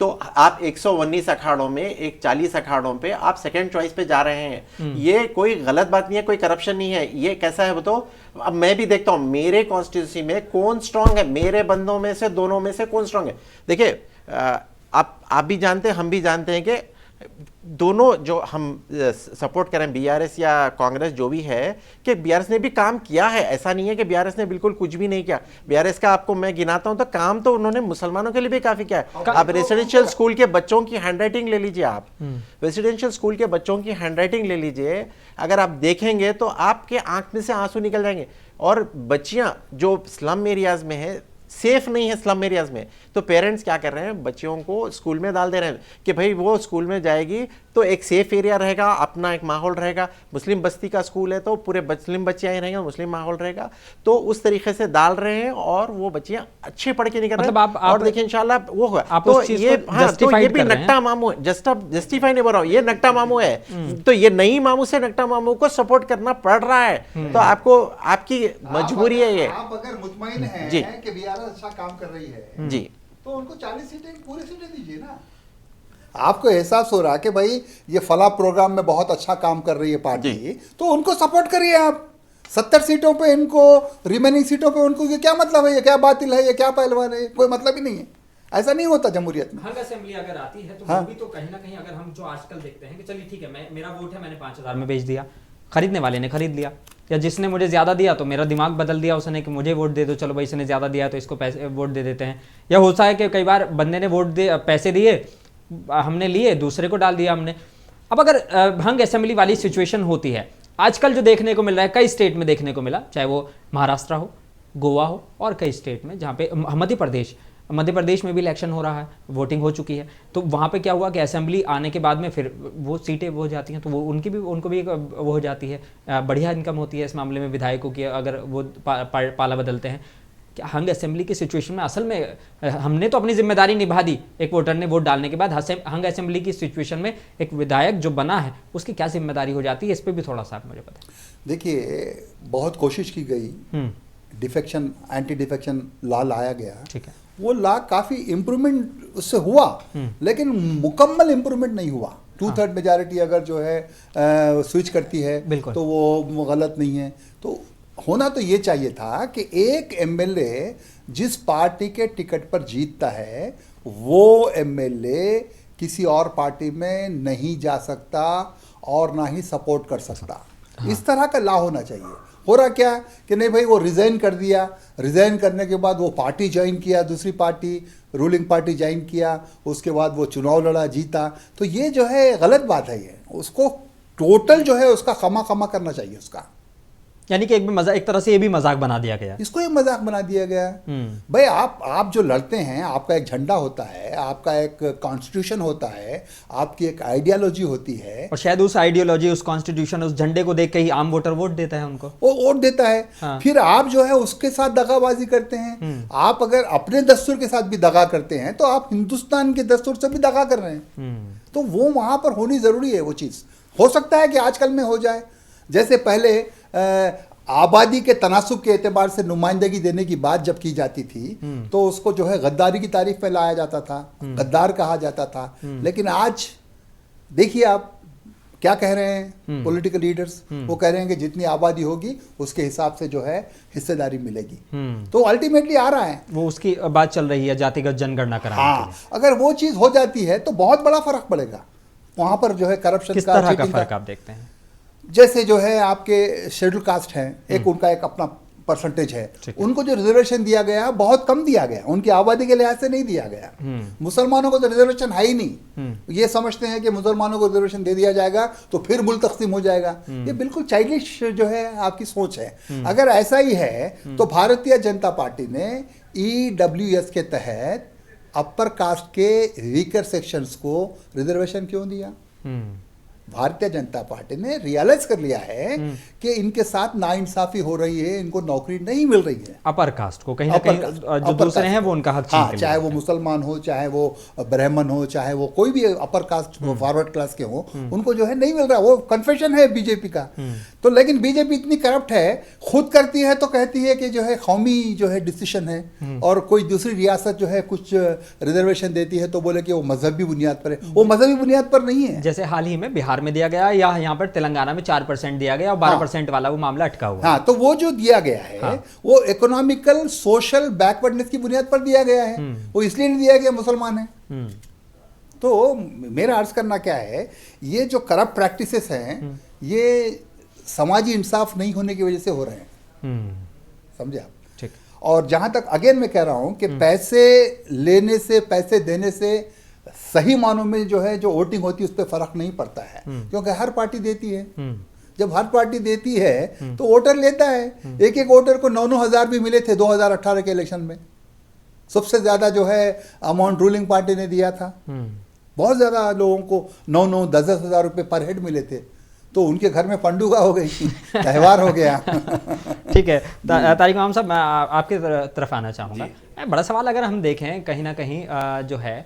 तो आप 119 अखाड़ों में, एक 40 अखाड़ों पे आप सेकंड चॉइस पे जा रहे हैं, ये कोई गलत बात नहीं है, कोई करप्शन नहीं है। ये कैसा है बताओ, अब मैं भी देखता हूं मेरे कॉन्स्टिट्यूंसी में कौन स्ट्रांग है, मेरे बंदों में से दोनों में से कौन स्ट्रांग है। देखिए आप भी जानते हैं, हम भी जानते हैं कि दोनों जो हम सपोर्ट करें, बीआरएस या कांग्रेस जो भी है, कि बीआरएस ने भी काम किया है, ऐसा नहीं है कि बीआरएस ने बिल्कुल कुछ भी नहीं किया। बीआरएस का आपको मैं गिनाता हूं तो काम तो उन्होंने मुसलमानों के लिए भी काफी किया है। आप रेसिडेंशियल स्कूल के बच्चों की हैंडराइटिंग ले लीजिए, आप रेसिडेंशियल स्कूल के बच्चों की हैंडराइटिंग ले लीजिए, अगर आप देखेंगे तो आपके आंख में से आंसू निकल जाएंगे। और बच्चियां जो स्लम एरियाज में है, सेफ नहीं है स्लम एरियाज में, तो पेरेंट्स क्या कर रहे हैं, बच्चियों को स्कूल में डाल दे रहे हैं कि भाई वो स्कूल में जाएगी तो एक सेफ एरिया रहेगा, अपना एक माहौल रहेगा। मुस्लिम बस्ती का स्कूल है तो पूरे मुस्लिम बच्चियां ही रहेंगे, मुस्लिम माहौल रहेगा, तो उस तरीके से डाल रहे हैं और वो बच्चियां अच्छे पढ़ के निकल रहे हैं। और देखिए इंशाल्लाह वो होगा। तो ये तो ये भी नक्टा मामू है, जस्टिफाई नहीं बोल रहा हूं, ये नक्टा मामू है। तो ये नई मामू से नक्टा मामू को सपोर्ट करना पड़ रहा है, तो आपको आपकी मजबूरी है ये। आप अगर मुतमईन हैं कि बीआरएस अच्छा काम कर रही है जी, तो उनको 40 सीटें पूरी सीटें दीजिए ना। आपको एहसास हो रहा है कि भाई ये फला प्रोग्राम में बहुत अच्छा काम कर रही है पार्टी, तो उनको सपोर्ट करिए आप। 70 सीटों पे इनको, रिमेनिंग सीटों पे उनको, ये क्या मतलब है, ये क्या बातिल है, ये क्या पहलवान है, कोई मतलब ही नहीं है। ऐसा नहीं होता जमहूरियत में। हंग असेंबली अगर आती है तो वो भी तो कहीं ना कहीं, अगर हम जो आजकल देखते हैं कि चलिए ठीक है, मेरा वोट है, मैंने 5000 में बेच दिया, खरीदने वाले ने खरीद लिया, या जिसने मुझे ज़्यादा दिया तो मेरा दिमाग बदल दिया उसने कि मुझे वोट दे दो, चलो भाई इसने ज़्यादा दिया तो इसको पैसे वोट दे देते हैं। या होता है कि कई बार बंदे ने पैसे दिए, हमने लिए, दूसरे को डाल दिया हमने। अब अगर हंग असेंबली वाली सिचुएशन होती है, आजकल जो देखने को मिल रहा है, कई स्टेट में देखने को मिला, चाहे वो महाराष्ट्र हो, गोवा हो, और कई स्टेट में, जहाँ पे मध्य प्रदेश में भी इलेक्शन हो रहा है, वोटिंग हो चुकी है, तो वहाँ पे क्या हुआ कि असेंबली आने के बाद में फिर वो सीटें वो हो जाती हैं, तो वो उनको भी एक वो हो जाती है, बढ़िया इनकम होती है इस मामले में विधायकों की, अगर वो पाला बदलते हैं। क्या हंग असेंबली की सिचुएशन में असल में हमने तो अपनी जिम्मेदारी निभा दी, एक वोटर ने वोट डालने के बाद, हंग असेंबली की सिचुएशन में एक विधायक जो बना है उसकी क्या जिम्मेदारी हो जाती है, इस पर भी थोड़ा सा आप मुझे बताएं। देखिए, बहुत कोशिश की गई, डिफेक्शन, एंटी डिफेक्शन लॉ लाया गया, ठीक है, वो लॉ काफी इम्प्रूवमेंट उससे हुआ, लेकिन मुकम्मल इम्प्रूवमेंट नहीं हुआ। 2/3 मेजॉरिटी अगर जो है स्विच करती है तो वो गलत नहीं है। तो होना तो ये चाहिए था कि एक एमएलए जिस पार्टी के टिकट पर जीतता है वो एमएलए किसी और पार्टी में नहीं जा सकता और ना ही सपोर्ट कर सकता। इस तरह का लॉ होना चाहिए। हो रहा क्या कि नहीं भाई, वो रिजाइन कर दिया, रिजाइन करने के बाद वो पार्टी ज्वाइन किया, दूसरी पार्टी, रूलिंग पार्टी ज्वाइन किया, उसके बाद वो चुनाव लड़ा, जीता। तो ये जो है गलत बात है, ये उसको टोटल जो है उसका खमा करना चाहिए उसका। यानी कि एक तरह से ये भी मजाक बना दिया गया, इसको ये मजाक बना दिया गया। भाई आप जो लड़ते हैं, आपका एक झंडा होता है, आपका एक कॉन्स्टिट्यूशन होता है, आपकी एक आइडियोलॉजी होती है, और शायद उस आइडियोलॉजी, उस कॉन्स्टिट्यूशन, उस झंडे को देख के ही आम वोटर वोट देता है उनको, वो वोट देता है। हाँ। फिर आप जो है उसके साथ दगाबाजी करते हैं। आप अगर अपने दस्तूर के साथ भी दगा करते हैं तो आप हिंदुस्तान के दस्तूर से भी दगा कर रहे हैं। तो वो वहां पर होनी जरूरी है। वो चीज हो सकता है कि आजकल में हो जाए, जैसे पहले आबादी के तनासुब के एतबार से नुमाइंदगी देने की बात जब की जाती थी तो उसको जो है गद्दारी की तारीफ में लाया जाता था, गद्दार कहा जाता था। लेकिन आज देखिए आप क्या कह रहे हैं पॉलिटिकल लीडर्स, वो कह रहे हैं कि जितनी आबादी होगी उसके हिसाब से जो है हिस्सेदारी मिलेगी। तो अल्टीमेटली आ रहा है, वो उसकी बात चल रही है, जातिगत जनगणना कराने। हाँ, अगर वो चीज हो जाती है तो बहुत बड़ा फर्क पड़ेगा वहां पर जो है करप्शन किस तरह का फर्क आप देखते हैं? जैसे जो है आपके शेड्यूल कास्ट हैं, एक उनका एक अपना परसेंटेज है, उनको जो रिजर्वेशन दिया गया बहुत कम दिया गया, उनकी आबादी के लिहाज से नहीं दिया गया। मुसलमानों को तो रिजर्वेशन है ही नहीं। ये समझते हैं कि मुसलमानों को रिजर्वेशन दे दिया जाएगा तो फिर मुल्क तकसीम हो जाएगा। ये बिल्कुल चाइल्डिश जो है आपकी सोच है। अगर ऐसा ही है तो भारतीय जनता पार्टी ने EWS के तहत अपर कास्ट के वीकर सेक्शंस को रिजर्वेशन क्यों दिया? भारतीय जनता पार्टी ने रियलाइज कर लिया है कि इनके साथ नाइंसाफी हो रही है, इनको नौकरी नहीं मिल रही है। अपर कास्ट को कहीं ना कहीं जो दूसरे हैं वो उनका हक छीन के, चाहे वो मुसलमान हो, चाहे वो ब्राह्मण हो, चाहे वो कोई भी अपर कास्ट फॉरवर्ड क्लास के हो, उनको जो है नहीं मिल रहा। वो कन्फेशन है बीजेपी का। तो लेकिन बीजेपी इतनी करप्ट है, खुद करती है तो कहती है कि जो है कौमी जो है डिसीजन है, और कोई दूसरी रियासत जो है कुछ रिजर्वेशन देती है तो बोले कि वो मजहबी बुनियाद पर है। वो मजहबी बुनियाद पर नहीं है। जैसे हाल ही में बिहार में दिया गया, या यहाँ पर तेलंगाना में 4% दिया गया और 12% वाला वो मामला अटका हुआ। हाँ, तो वो जो दिया गया है वो इकोनॉमिकल सोशल बैकवर्डनेस की बुनियाद पर दिया गया है। वो इसलिए नहीं दिया गया मुसलमान है। तो मेरा अर्ज करना क्या है, ये जो करप्ट प्रैक्टिसेस हैं ये समाजी इंसाफ नहीं होने की वजह से हो रहे हैं, समझे आप? ठीक। और जहां तक अगेन मैं कह रहा हूं कि पैसे लेने से, पैसे देने से सही मानों में जो है जो वोटिंग होती है उस पर फर्क नहीं पड़ता है, क्योंकि हर पार्टी देती है। जब हर पार्टी देती है तो वोटर लेता है। एक एक वोटर को 9-9 हज़ार भी मिले थे 2018 के इलेक्शन में। सबसे ज्यादा जो है अमाउंट रूलिंग पार्टी ने दिया था। बहुत ज्यादा लोगों को 9-9, 10-10 हज़ार रुपये पर हेड मिले थे, तो उनके घर में पंडुगा हो गई, त्यौहार हो गया। ठीक है, तारिक इमाम साहब, मैं आपकी तरफ आना चाहूँगा। बड़ा सवाल अगर हम देखें कहीं ना कहीं जो है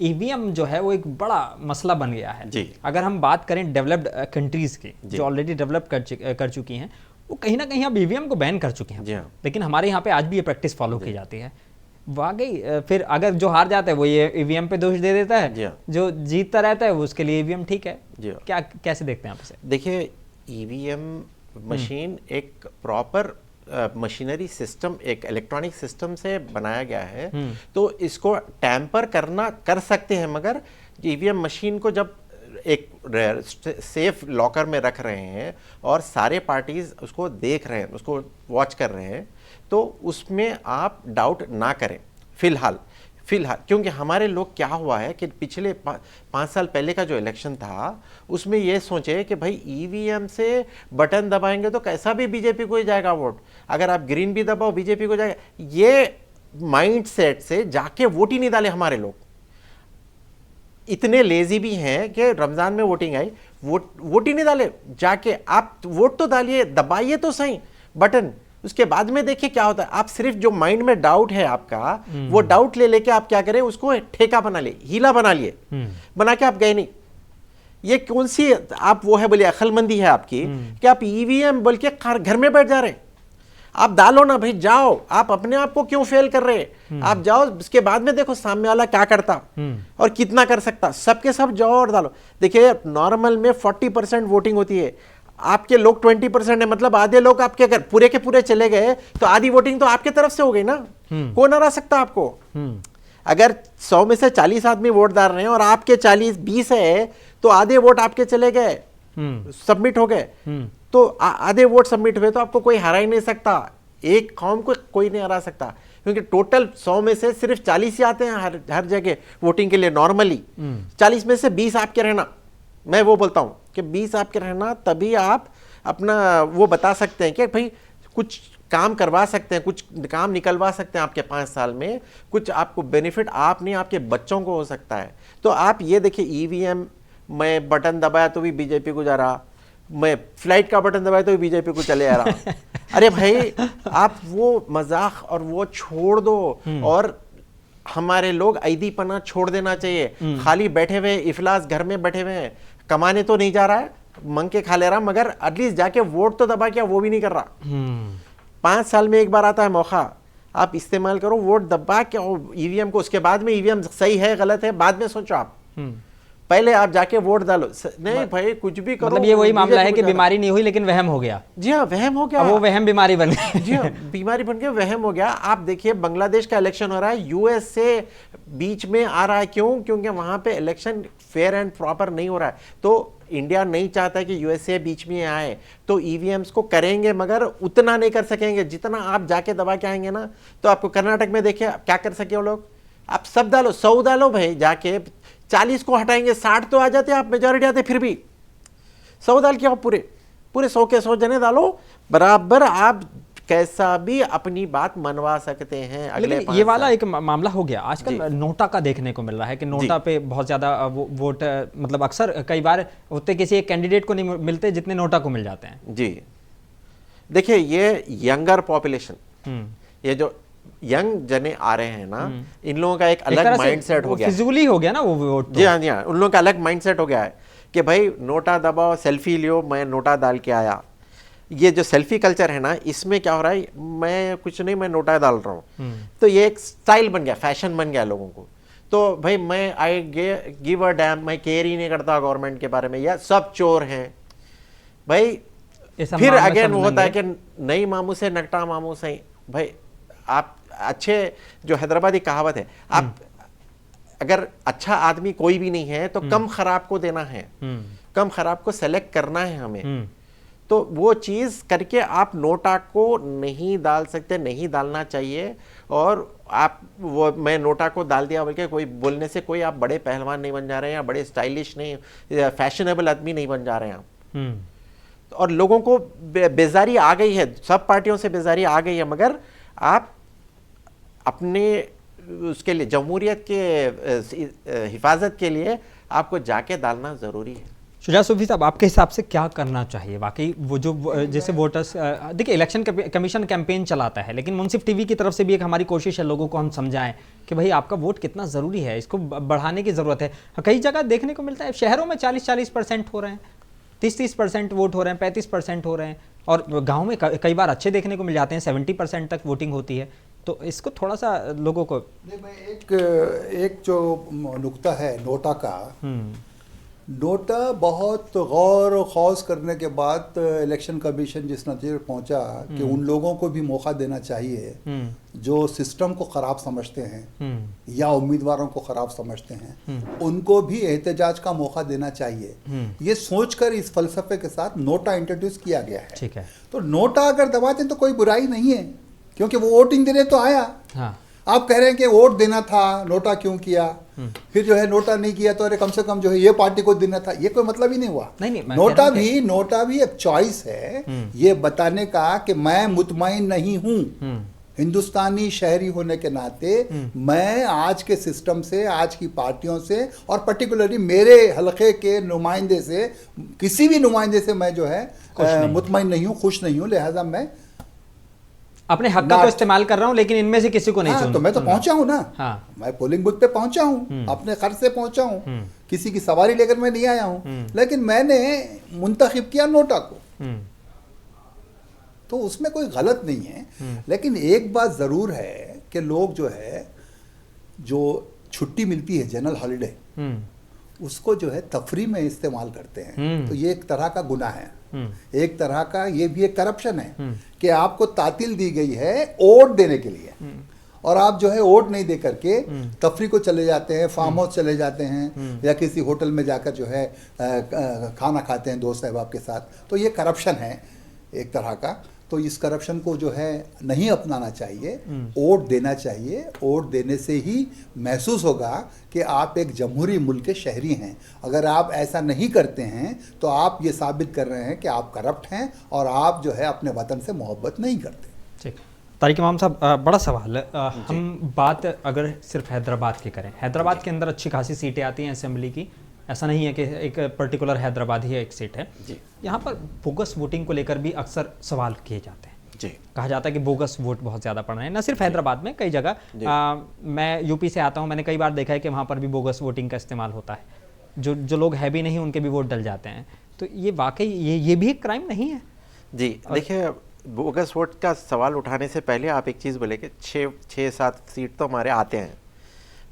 ईवीएम जो है वो एक बड़ा मसला बन गया है जी। अगर हम बात करें डेवलप्ड कंट्रीज की जो ऑलरेडी डेवलप कर चुकी हैं, वो कहीं ना कहीं अब ईवीएम को बैन कर चुके हैं, लेकिन हमारे यहाँ पे आज भी ये प्रैक्टिस फॉलो की जाती है। वाकई फिर अगर जो हार जाता है वो ये ईवीएम पे दोष दे देता है, जो जीतता रहता है वो उसके लिए ईवीएम ठीक है। क्या कैसे देखते हैं आप इसे? देखिए, ईवीएम मशीन एक प्रॉपर मशीनरी सिस्टम, एक इलेक्ट्रॉनिक सिस्टम से बनाया गया है, तो इसको टैम्पर कर सकते हैं, मगर ईवीएम मशीन को जब एक सेफ लॉकर में रख रहे हैं और सारे पार्टीज उसको देख रहे हैं, उसको वॉच कर रहे हैं, तो उसमें आप डाउट ना करें फिलहाल, क्योंकि हमारे लोग क्या हुआ है कि पिछले 5 साल पहले का जो इलेक्शन था उसमें ये सोचे कि भाई ईवीएम से बटन दबाएंगे तो कैसा भी बीजेपी को ही जाएगा वोट, अगर आप ग्रीन भी दबाओ बीजेपी को जाएगा। ये माइंडसेट से जाके वोट ही नहीं डाले हमारे लोग। इतने लेजी भी हैं कि रमजान में वोटिंग आई, वोट ही नहीं डाले। जाके आप वोट तो डालिए, दबाइए तो सही बटन, उसके बाद में देखिए क्या होता है। आप सिर्फ जो माइंड में डाउट है आपका, वो डाउट लेके आप क्या करें, उसको ठेका बना लिए, हीला बना लिए, बना के आप गए नहीं। ये कौन सी आप वो है बोले अक्लमंदी है आपकी कि आप ईवीएम बोल के घर में बैठ जा रहे हैं। आप डालो ना भाई, जाओ, आप अपने आप को क्यों फेल कर रहे हैं? आप जाओ, उसके बाद में देखो सामने वाला क्या करता और कितना कर सकता। सबके सब जाओ और डालो। देखिए, नॉर्मल में 40% वोटिंग होती है, आपके लोग 20% है, मतलब आधे लोग आपके अगर पूरे के पूरे चले गए तो आधी वोटिंग तो आपके तरफ से हो गई ना। कौन हरा सकता आपको? अगर 100 में से 40 आदमी वोट डाल रहे हैं और आपके 20 है, तो आधे वोट आपके चले गए, सबमिट हो गए, तो आधे वोट सबमिट हुए, तो आपको कोई हरा ही नहीं सकता। एक कौम को कोई नहीं हरा सकता, क्योंकि टोटल 100 में से सिर्फ 40 ही आते हैं हर जगह वोटिंग के लिए नॉर्मली। 40 में से 20 आपके रहना, मैं वो बोलता हूं कि 20 आपके रहना, तभी आप अपना वो बता सकते हैं कि भाई कुछ काम करवा सकते हैं, कुछ काम निकलवा सकते हैं आपके 5 साल में, कुछ आपको बेनिफिट आप नहीं आपके बच्चों को हो सकता है। तो आप ये देखिए, ईवीएम मैं बटन दबाया तो भी बीजेपी को जा रहा, मैं फ्लाइट का बटन दबाया तो भी बीजेपी को चले आ रहा। अरे भाई, आप वो मजाक और वो छोड़ दो, और हमारे लोग ऐदीपना छोड़ देना चाहिए। खाली बैठे हुए इफलास घर में बैठे हुए हैं, कमाने तो नहीं जा रहा है, मंग के खा ले रहा, मगर एटलीस्ट जाके वोट तो दबा के वो भी नहीं कर रहा। 5 साल में एक बार आता है मौका, आप इस्तेमाल करो, वोट दबा के ईवीएम को। उसके बाद में ईवीएम सही है गलत है बाद में सोचो आप, पहले आप जाके वोट डालो। नहीं भाई, कुछ भी करो। मतलब ये वही मामला है कि बीमारी नहीं हुई लेकिन वहम हो गया। जी हाँ, वहम हो गया, वो वहम बीमारी बन गई। जी हाँ, बीमारी बन गया, वहम हो गया। आप देखिए, बांग्लादेश का इलेक्शन हो रहा है, यूएस से बीच में आ रहा है, क्यों? क्योंकि वहां पे इलेक्शन फेयर एंड प्रॉपर नहीं हो रहा है। तो इंडिया नहीं चाहता कि यूएसए बीच में आए, तो ईवीएम्स को करेंगे, मगर उतना नहीं कर सकेंगे जितना आप जाके दबा के आएंगे ना। तो आपको कर्नाटक में देखिए क्या कर सके वो लोग। आप सब डालो, 100 डालो भाई, जाके 40 को हटाएंगे, 60 तो आ जाते, आप मेजॉरिटी आते, फिर भी 100 डाल के आप पूरे 100 के 100 जने डालो, बराबर आप कैसा भी अपनी बात मनवा सकते हैं। अगले ये वाला एक मामला हो गया। आजकल नोटा का देखने को मिल रहा है कि नोटा पे बहुत ज्यादा वोट, मतलब अक्सर कई बार होते किसी एक कैंडिडेट को नहीं मिलते जितने नोटा को मिल जाते हैं। जी देखिए, ये यंगर पॉपुलेशन, ये जो यंग जने आ रहे हैं ना, इन लोगों का एक अलग माइंडसेट हो गया, फिजूली हो गया ना वो वोट। जी हाँ, जी हाँ, उन लोगों का अलग माइंडसेट हो गया है कि भाई नोटा दबाओ, सेल्फी लियो, मैं नोटा डाल के आया। ये जो सेल्फी कल्चर है ना, इसमें क्या हो रहा है, मैं कुछ नहीं, मैं नोटा डाल रहा हूँ। तो ये एक स्टाइल बन गया, फैशन बन गया लोगों को। तो भाई मैं आई गिव अ डैम, मैं केयर ही नहीं करता गवर्नमेंट के बारे में, या सब चोर हैं भाई। फिर अगेन वो होता है कि नई मामू से नकटा मामू सही। भाई आप अच्छे, जो हैदराबादी कहावत है, आप अगर अच्छा आदमी कोई भी नहीं है तो कम खराब को देना है, कम खराब को सेलेक्ट करना है हमें। तो वो चीज़ करके आप नोटा को नहीं डाल सकते, नहीं डालना चाहिए। और आप वो मैं नोटा को डाल दिया बल्कि कोई बोलने से कोई आप बड़े पहलवान नहीं बन जा रहे हैं, या बड़े स्टाइलिश नहीं, फैशनेबल आदमी नहीं बन जा रहे हैं आप। और लोगों को बेजारी आ गई है, सब पार्टियों से बेजारी आ गई है, मगर आप अपने उसके लिए जमहूरियत के हिफाजत के लिए आपको जाके डालना ज़रूरी है। शुजा सूफी साहब, आपके हिसाब से क्या करना चाहिए? वाकई वो जो जैसे वोटर्स, देखिए इलेक्शन कमीशन कैंपेन चलाता है, लेकिन मुंसिफ टीवी की तरफ से भी एक हमारी कोशिश है लोगों को हम समझाएं कि भाई आपका वोट कितना ज़रूरी है, इसको बढ़ाने की ज़रूरत है। कई जगह देखने को मिलता है शहरों में 40-40% हो रहे हैं, 30-30% वोट हो रहे हैं, 35% हो रहे हैं, और गाँव में कई बार अच्छे देखने को मिल जाते हैं, 70% तक वोटिंग होती है। तो इसको थोड़ा सा लोगों को एक जो नुक्ता है नोटा का, नोटा बहुत गौर और खौज करने के बाद इलेक्शन कमीशन जिस नतीजे पर पहुंचा कि उन लोगों को भी मौका देना चाहिए जो सिस्टम को ख़राब समझते हैं या उम्मीदवारों को ख़राब समझते हैं, उनको भी एहतजाज का मौका देना चाहिए। ये सोचकर इस फलसफे के साथ नोटा इंट्रोड्यूस किया गया है। ठीक है। तो नोटा अगर दबा दें तो कोई बुराई नहीं है, क्योंकि वो वोटिंग देने तो आया। हाँ। आप कह रहे हैं कि वोट देना था, नोटा क्यों किया? फिर जो है नोटा नहीं किया तो अरे कम से कम जो है ये पार्टी को देना था, ये कोई मतलब ही नहीं हुआ। नहीं, नोटा भी एक चॉइस है ये बताने का कि मैं मुतमईन नहीं हूं, हिंदुस्तानी शहरी होने के नाते मैं आज के सिस्टम से, आज की पार्टियों से, और पर्टिकुलरली मेरे हलके के नुमाइंदे से, किसी भी नुमाइंदे से मैं जो है मुतमईन नहीं हूं, खुश नहीं हूं, लिहाजा मैं अपने हक का तो इस्तेमाल कर रहा हूं, लेकिन इनमें से किसी को नहीं चुनूंगा। तो मैं तो पहुंचा हूं ना। हाँ। मैं पोलिंग बूथ पे पहुंचा हूं, अपने खर्च से पहुंचा हूं, किसी की सवारी लेकर मैं नहीं आया हूं, लेकिन मैंने मुंतखब किया नोटा को। तो उसमें कोई गलत नहीं है। लेकिन एक बात जरूर है कि लोग जो है, जो छुट्टी मिलती है जनरल हॉलिडे, उसको जो है तफरी में इस्तेमाल करते हैं। तो ये एक तरह का गुनाह है, एक तरह का ये भी एक करप्शन है कि आपको तातील दी गई है वोट देने के लिए, और आप जो है वोट नहीं दे करके तफरी को चले जाते हैं, फार्म हाउस चले जाते हैं, या किसी होटल में जाकर जो है खाना खाते हैं दोस्त अहबाब के साथ। तो ये करप्शन है एक तरह का। तो इस करप्शन को जो है नहीं अपनाना चाहिए, वोट देना चाहिए। वोट देने से ही महसूस होगा कि आप एक जमहूरी मुल्क के शहरी हैं। अगर आप ऐसा नहीं करते हैं तो आप ये साबित कर रहे हैं कि आप करप्ट हैं और आप जो है अपने वतन से मोहब्बत नहीं करते। ठीक। तारिक इमाम साहब, बड़ा सवाल है। हम बात अगर सिर्फ हैदराबाद की करें, हैदराबाद के अंदर अच्छी खासी सीटें आती हैं असेंबली की, ऐसा नहीं है कि एक पर्टिकुलर हैदराबाद ही एक सीट है। यहाँ पर बोगस वोटिंग को लेकर भी अक्सर सवाल किए जाते हैं जी। कहा जाता है कि बोगस वोट बहुत ज़्यादा पड़ रहे हैं, न सिर्फ हैदराबाद में, कई जगह। मैं यूपी से आता हूँ, मैंने कई बार देखा है कि वहाँ पर भी बोगस वोटिंग का इस्तेमाल होता है। जो लोग है भी नहीं उनके भी वोट डल जाते हैं। तो ये वाकई ये भी एक क्राइम नहीं है? जी देखिए, बोगस वोट का सवाल उठाने से पहले आप एक चीज़ बोले कि 6-7 सीट तो हमारे आते हैं,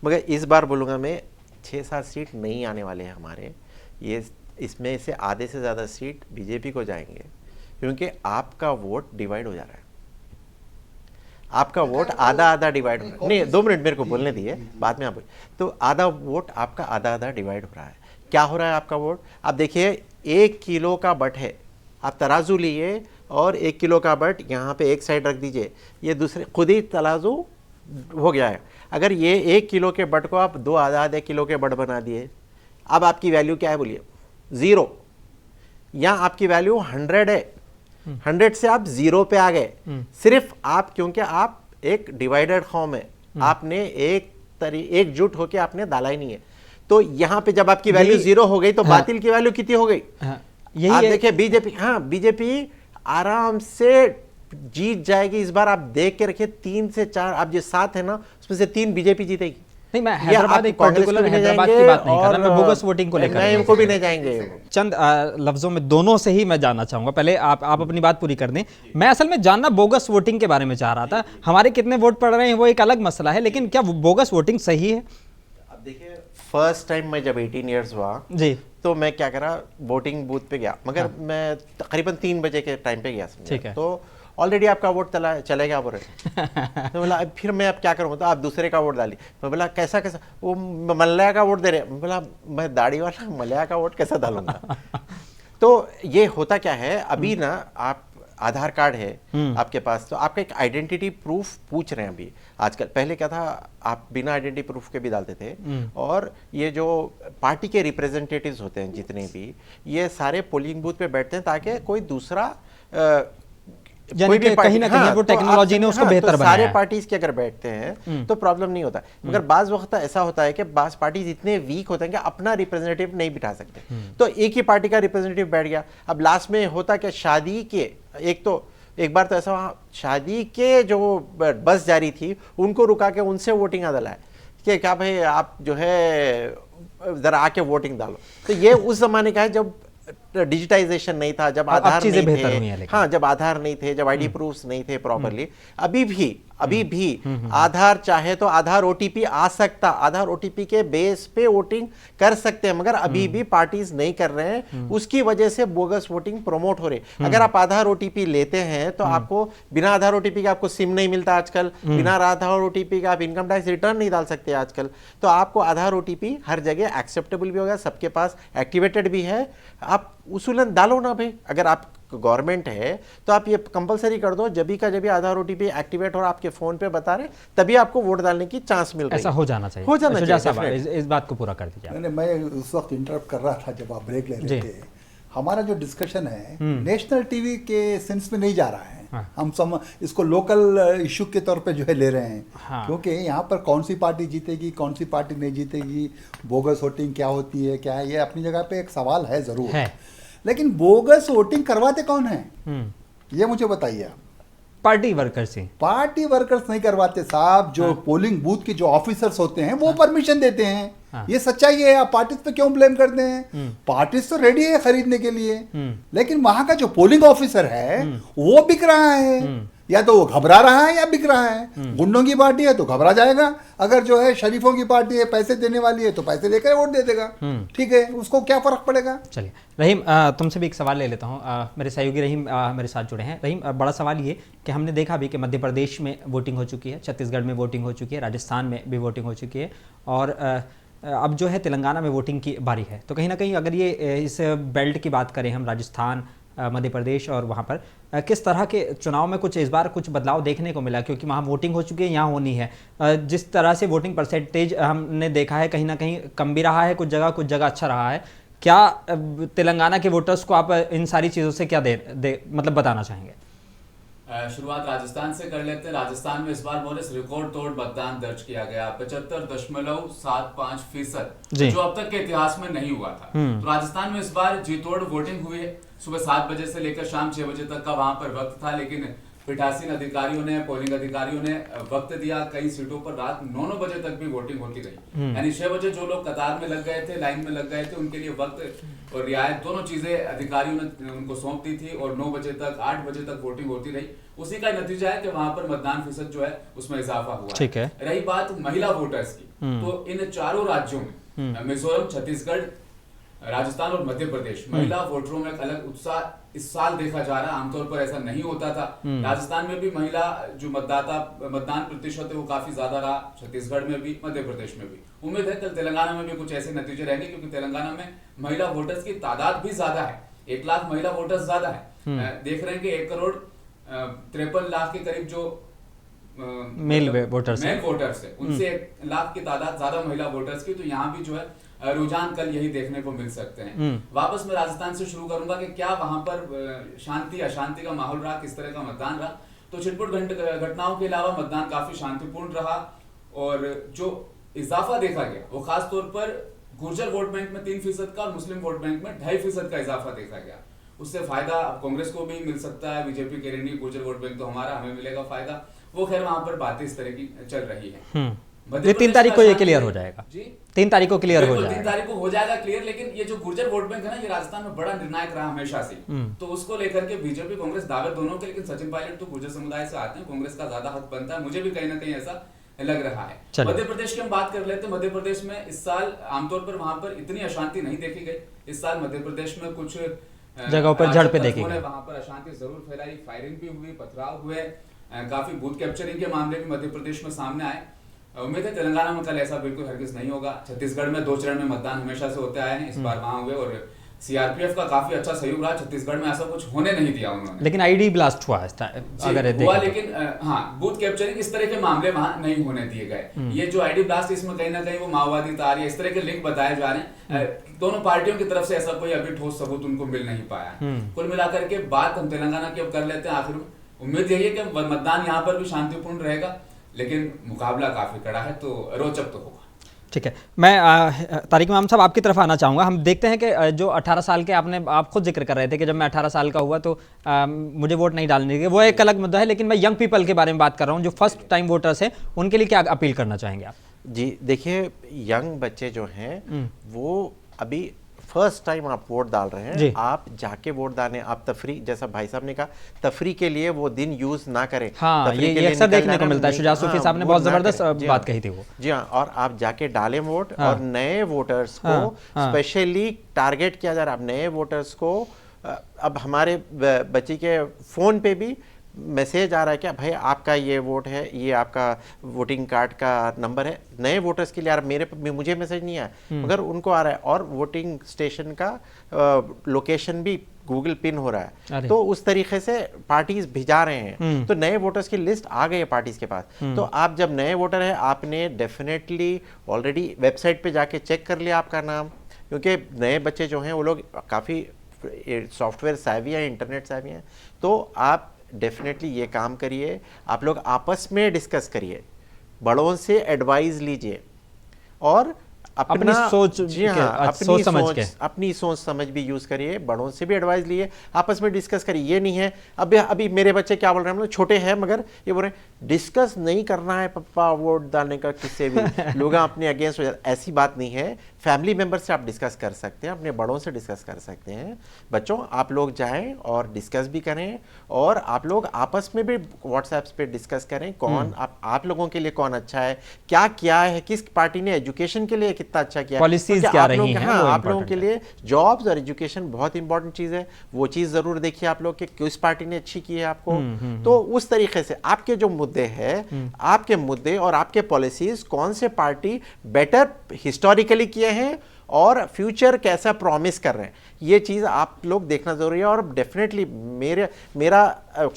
मगर इस बार बोलूँगा मैं 6-7 सीट नहीं आने वाले हैं हमारे। ये इसमें से आधे से ज़्यादा सीट बीजेपी को जाएंगे, क्योंकि आपका वोट डिवाइड हो जा रहा है। आपका वोट आधा डिवाइड हो रहा है। नहीं, 2 मिनट मेरे को बोलने दिए, बाद में आप बोलिए। तो आधा वोट आपका आधा डिवाइड हो रहा है। क्या हो रहा है आपका वोट? आप देखिए, 1 किलो का बट है, आप तराजू लिए और 1 किलो का बट यहाँ पे एक साइड रख दीजिए, ये दूसरे खुद ही तराजू हो गया है। अगर ये 1 किलो के बट को आप 2 आधे किलो के बट बना दिए, अब आपकी वैल्यू क्या है बोलिए? 0। या आपकी वैल्यू 100 है, 100 से आप 0 पे आ गए, सिर्फ आप, क्योंकि आप एक डिवाइडेड कौम है, आपने एकजुट होकर आपने डाला ही नहीं है। तो यहाँ पे जब आपकी वैल्यू 0 हो गई तो बातिल की वैल्यू कितनी हो गई? आप देखिए बीजेपी आराम से जीत जाएगी इस बार। आप देख के रखिए, 3 से 4, आप जो 7 है ना उसमें से 3 बीजेपी जीतेगी। नहीं, मैं हैदराबाद एक पर्टिकुलर हैदराबाद की बात नहीं कर रहा, मैं बोगस वोटिंग को लेकर नहीं, उनको भी नहीं जाएंगे। चंद लफ्जों में दोनों से ही मैं जानना चाहूंगा, पहले आप अपनी बात पूरी कर दें। मैं असल में जानना बोगस वोटिंग के बारे में चाह रहा था। हमारे कितने वोट पड़ रहे हैं वो एक अलग मसला है, लेकिन क्या बोगस वोटिंग सही है? अब देखिए, फर्स्ट टाइम मैं जब 18 ईयर्स हुआ जी, तो मैं क्या करा, वोटिंग बूथ पे गया, मगर मैं तकरीबन 3 बजे के टाइम पे गया, ठीक है। तो ऑलरेडी आपका वोट चलेगा बोल रहे। तो बोला अब फिर मैं अब क्या करूँ, तो आप दूसरे का वोट डालिए। मैं बोला कैसा कैसा, वो मल्लाया का वोट दे रहे। मैं बोला मैं दाढ़ी वाला मल्लाया का वोट कैसा डालूंगा। तो ये होता क्या है, अभी ना आप आधार कार्ड है आपके पास, तो आपका एक आइडेंटिटी प्रूफ पूछ रहे हैं अभी आजकल। पहले क्या था, आप बिना आइडेंटिटी प्रूफ के भी डालते थे। और ये जो पार्टी के रिप्रेजेंटेटिव्स होते हैं जितने भी, ये सारे पोलिंग बूथ पे बैठते हैं ताकि कोई दूसरा कोई भी कहीं ना कहीं वो टेक्नोलॉजी ने उसको बेहतर बनाया है। सारे पार्टीज के अगर बैठते हैं तो प्रॉब्लम नहीं होता। मगर बाज वक्त ऐसा होता है कि बाज पार्टीज इतने वीक होते हैं कि अपना रिप्रेजेंटेटिव नहीं बिठा सकते, तो एक ही पार्टी का रिप्रेजेंटेटिव बैठ गया। अब लास्ट में होता कि शादी के एक बार तो ऐसा वहाँ शादी के जो बस जा रही थी उनको रुका के उनसे वोटिंग आदला है कि क्या भाई आप जो है जरा आके वोटिंग डालो। तो ये उस जमाने का है जब डिजिटाइजेशन नहीं था, जब आधार नहीं थे, हाँ जब आधार नहीं थे, जब आईडी प्रूफ्स नहीं थे प्रॉपरली। अभी भी आधार चाहे तो आधार ओटीपी आ सकता, आधार ओटीपी के बेस पे वोटिंग कर सकते हैं, मगर अभी भी पार्टीज नहीं कर रहे हैं। उसकी वजह से बोगस वोटिंग प्रमोट हो रही। अगर आप आधार ओटीपी लेते हैं तो आपको बिना आधार ओटीपी के आपको सिम नहीं मिलता आजकल, बिना आधार ओटीपी का आप इनकम टैक्स रिटर्न नहीं डाल सकते आजकल। तो आपको आधार ओटीपी हर जगह एक्सेप्टेबल भी होगा, सबके पास एक्टिवेटेड भी है। आप उसूलन डालो ना भाई, अगर आप गवर्नमेंट है तो आप ये कंपलसरी कर दो, जब भी आधार ओटीपी एक्टिवेट और आपके फोन पे बता रहे तभी आपको वोट डालने की चांस मिल रही है। ऐसा हो जाना चाहिए। इस बात को पूरा कर दीजिए। मैं उस वक्त इंटरप्ट कर रहा था जब आप ब्रेक ले रहे थे। हमारा जो डिस्कशन है नेशनल टीवी के सेंस में नहीं जा रहा है। हाँ। हम इसको लोकल इशू के तौर पे जो है ले रहे हैं। हाँ। क्योंकि यहाँ पर कौन सी पार्टी जीतेगी, कौन सी पार्टी नहीं जीतेगी, बोगस वोटिंग क्या होती है, क्या है, ये अपनी जगह पे एक सवाल है जरूर है। लेकिन बोगस वोटिंग करवाते कौन है, ये मुझे बताइए आप। पार्टी वर्कर्स ही, पार्टी वर्कर्स नहीं करवाते साहब, जो पोलिंग बूथ के जो ऑफिसर्स होते हैं वो परमिशन देते हैं। ये सच्चाई है। आप पार्टीज पे क्यों ब्लेम करते हैं? पार्टीज तो रेडी है खरीदने के लिए, लेकिन वहां का जो पोलिंग ऑफिसर है वो बिक रहा है। या तो वो घबरा रहा है या बिक रहा है। गुंडों की पार्टी है तो घबरा जाएगा, अगर जो है शरीफों की पार्टी है पैसे देने वाली है तो पैसे लेकर वोट दे देगा। ठीक है, उसको क्या फर्क पड़ेगा। चलिए रहीम, तुमसे भी एक सवाल ले लेता हूँ। मेरे सहयोगी रहीम मेरे साथ जुड़े हैं। रहीम, बड़ा सवाल ये कि हमने देखा भी कि मध्य प्रदेश में वोटिंग हो चुकी है, छत्तीसगढ़ में वोटिंग हो चुकी है, राजस्थान में भी वोटिंग हो चुकी है, और अब जो है तेलंगाना में वोटिंग की बारी है। तो कहीं ना कहीं अगर ये इस बेल्ट की बात करें हम, राजस्थान, मध्य प्रदेश और वहाँ पर किस तरह के चुनाव में कुछ इस बार कुछ बदलाव देखने को मिला, क्योंकि वहाँ वोटिंग हो चुकी है, यहाँ होनी है। जिस तरह से वोटिंग परसेंटेज हमने देखा है, कहीं ना कहीं कम भी रहा है, कुछ जगह अच्छा रहा है। क्या तेलंगाना के वोटर्स को आप इन सारी चीज़ों से क्या मतलब बताना चाहेंगे? शुरुआत राजस्थान से कर लेते हैं। राजस्थान में इस बार बोनस रिकॉर्ड तोड़ मतदान दर्ज किया गया, 75.75%, जो अब तक के इतिहास में नहीं हुआ था। तो राजस्थान में इस बार जी तोड़ वोटिंग हुई है। सुबह 7 बजे से लेकर शाम 6 बजे तक का वहां पर वक्त था, लेकिन पीठासीन अधिकारियों ने, पोलिंग अधिकारियों ने वक्त दिया। कई सीटों पर रात 9 बजे तक भी वोटिंग होती रही। यानी 6 बजे जो लोग कतार में लग गए थे, लाइन में लग गए थे, उनके लिए वक्त और रियायत दोनों चीजें अधिकारियों ने उनको सौंप दी थी, और 9 बजे तक 8 बजे तक वोटिंग होती रही। उसी का नतीजा है कि वहां पर मतदान प्रतिशत जो है उसमें इजाफा हुआ। ठीक है। रही बात महिला वोटर्स की, तो इन चारों राज्यों में, मिजोरम, छत्तीसगढ़, राजस्थान और मध्य प्रदेश, महिला वोटरों में एक अलग उत्साह इस साल देखा जा रहा है। आमतौर पर ऐसा नहीं होता था। राजस्थान में भी महिला जो मतदान प्रतिशत है वो काफी ज्यादा रहा, छत्तीसगढ़ में भी, मध्य प्रदेश में भी। उम्मीद है कल तेलंगाना में भी कुछ ऐसे नतीजे रहेंगे, क्योंकि तेलंगाना में महिला वोटर्स की तादाद भी ज्यादा है। 1 लाख महिला वोटर्स ज्यादा है। देख रहे हैं कि 1,53,00,000 के करीब जो मेल वोटर्स है, उनसे 1 लाख की तादाद ज्यादा महिला वोटर्स की। तो यहाँ भी जो है रुझान कल यही देखने को मिल सकते हैं। वापस मैं राजस्थान से शुरू करूंगा कि क्या वहां पर शांति अशांति का माहौल रहा, किस तरह का मतदान रहा। तो छिटपुट घटनाओं के अलावा मतदान काफी शांतिपूर्ण रहा, और जो इजाफा देखा गया वो खास तौर पर गुर्जर वोट बैंक में 3% का और मुस्लिम वोट बैंक में 2.5% का इजाफा देखा गया। उससे फायदा कांग्रेस को भी मिल सकता है, बीजेपी के लिए गुर्जर वोट बैंक तो हमारा, हमें मिलेगा फायदा। वो खैर वहां पर बातें इस तरह की चल रही है। 3 तारीख को ये क्लियर हो जाएगा जी, 3 तारीख को क्लियर हो जाएगा। 3 तारीख को हो जाएगा क्लियर। लेकिन ये जो गुर्जर वोट बैंक है ना, ये राजस्थान में बड़ा निर्णायक रहा हमेशा से। तो उसको लेकर के बीजेपी कांग्रेस दावे दोनों के, लेकिन सचिन पायलट तो गुर्जर समुदाय से आते हैं, कांग्रेस का ज्यादा हक बनता है, मुझे भी कहीं ना कहीं ऐसा लग रहा है। मध्य प्रदेश की हम बात कर लेते हैं। मध्य प्रदेश में इस साल आमतौर पर वहां पर इतनी अशांति नहीं देखी गई। इस साल मध्य प्रदेश में कुछ जगहों पर झड़पें देखी गई, वहां पर अशांति जरूर फैलाई, फायरिंग भी हुई, पथराव हुए, काफी बूथ कैप्चरिंग के मामले भी मध्य प्रदेश में सामने आए। उम्मीद है तेलंगाना में कल ऐसा बिल्कुल हरगिज नहीं होगा। छत्तीसगढ़ में 2 चरण में मतदान हमेशा से होते आए हैं, इस बार वहां हुए और सीआरपीएफ का काफी अच्छा सहयोग रहा। छत्तीसगढ़ में ऐसा कुछ होने नहीं दिया उन्होंने, लेकिन आईडी ब्लास्ट हुआ अगर हुआ, लेकिन हाँ बूथ कैप्चरिंग इस तरह के मामले वहां नहीं होने दिए गए। ये जो आईडी ब्लास्ट, इसमें कहीं ना कहीं वो माओवादी तार या इस तरह के लिंक बताए जा रहे हैं। दोनों पार्टियों की तरफ से ऐसा कोई अभी ठोस सबूत उनको मिल नहीं पाया। कुल मिलाकर के बात हम तेलंगाना की अब कर लेते हैं आखिर में। उम्मीद यही है कि मतदान यहाँ पर भी शांतिपूर्ण रहेगा, लेकिन मुकाबला काफी कड़ा है, तो रोचक तो होगा। ठीक है, मैं तारिक इमाम साहब आपकी तरफ आना चाहूँगा। हम देखते हैं कि जो 18 साल के आप खुद जिक्र कर रहे थे कि जब मैं 18 साल का हुआ तो मुझे वोट नहीं डालने के, वो एक अलग मुद्दा है, लेकिन मैं यंग पीपल के बारे में बात कर रहा हूँ जो फर्स्ट टाइम वोटर्स हैं, उनके लिए क्या अपील करना चाहेंगे आप? जी देखिए, यंग बच्चे जो हैं वो अभी फर्स्ट टाइम आप वोट डाल रहे हैं, आप जाके वोट डालें। आप तफरी, जैसा भाई साहब ने कहा, तफरी के लिए वो दिन यूज ना करें। हाँ, ये अक्सर देखने को मिलता है। शुजा सूफी साहब ने बहुत जबरदस्त बात कही थी वो। जी हाँ, और आप जाके डालें वोट। और नए वोटर्स को स्पेशली टारगेट किया जा रहा है। आप नए वोटर्स को, अब हमारे बच्ची के फोन पे भी मैसेज आ रहा है क्या भाई आपका ये वोट है, ये आपका वोटिंग कार्ड का नंबर है। नए वोटर्स के लिए यार मुझे मैसेज नहीं आया, मगर उनको आ रहा है। और वोटिंग स्टेशन का लोकेशन भी गूगल पिन हो रहा है, तो उस तरीके से पार्टीज भिजा रहे हैं। तो नए वोटर्स की लिस्ट आ गई है पार्टीज के पास। तो आप जब नए वोटर है, आपने डेफिनेटली ऑलरेडी वेबसाइट पे जाके चेक कर लिया आपका नाम, क्योंकि नए बच्चे जो हैं वो लोग काफ़ी सॉफ्टवेयर savvy हैं, इंटरनेट savvy हैं। तो आप डेफिनेटली ये काम करिए, आप लोग आपस में डिस्कस करिए, बड़ों से एडवाइस लीजिए और अपनी सोच, जी हाँ, अपनी सोच समझ भी यूज करिए। बड़ों से भी एडवाइस लिए, आपस में डिस्कस करिए। ये नहीं है अभी मेरे बच्चे क्या बोल रहे हैं, मतलब छोटे हैं मगर ये बोल रहे हैं डिस्कस नहीं करना है पप्पा वोट डालने का किससे भी, लोग अपने अगेंस्ट हो जाते। ऐसी बात नहीं है, फैमिली मेंबर से आप डिस्कस कर सकते हैं, अपने बड़ों से डिस्कस कर सकते हैं। बच्चों आप लोग जाएं और डिस्कस भी करें, और आप लोग आपस में भी व्हाट्सएप पे डिस्कस करें कौन आप लोगों के लिए कौन अच्छा है, क्या किया है, किस पार्टी ने एजुकेशन के लिए कितना अच्छा किया, पॉलिसीज क्या रही हैं, हाँ, आप लोगों के लिए जॉब्स और एजुकेशन बहुत इंपॉर्टेंट चीज है। वो चीज जरूर देखिए आप लोग कि किस पार्टी ने अच्छी की है आपको। तो उस तरीके से आपके जो मुद्दे हैं, आपके मुद्दे और आपके पॉलिसीज कौन से पार्टी बेटर हिस्टोरिकली किए हैं और फ्यूचर कैसा प्रॉमिस कर रहे हैं, ये चीज आप लोग देखना जरूरी है। और डेफिनेटली मेरा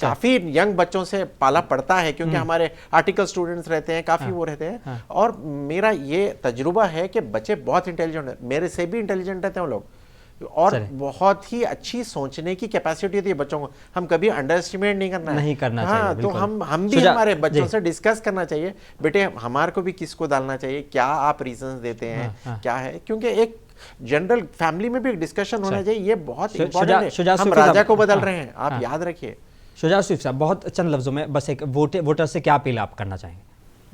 काफी यंग बच्चों से पाला पड़ता है, क्योंकि हमारे आर्टिकल स्टूडेंट्स रहते हैं, काफी वो रहते हैं। और मेरा ये तजुर्बा है कि बच्चे बहुत इंटेलिजेंट हैं, मेरे से भी इंटेलिजेंट रहते हैं वो लोग, और बहुत ही अच्छी सोचने की कैपेसिटी होती है बच्चों को। हम कभी अंडर एस्टिमेट नहीं करना चाहिए। तो हम भी हमारे बच्चों से डिस्कस करना चाहिए, बेटे हमारे को भी किसको डालना चाहिए, क्या आप रीजंस देते हैं, क्या है, क्योंकि एक जनरल फैमिली में भी डिस्कशन होना चाहिए। ये बहुत इंपॉर्टेंट है। हम राजा को बदल रहे हैं, आप याद रखिए। शुजा सूफी साहब, बहुत चंद लफ्जों में बस एक वोटर से क्या अपील आप करना चाहेंगे?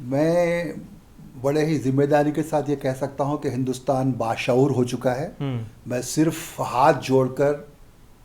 मैं बड़े ही जिम्मेदारी के साथ ये कह सकता हूँ कि हिंदुस्तान बाशऊर हो चुका है। मैं सिर्फ हाथ जोड़कर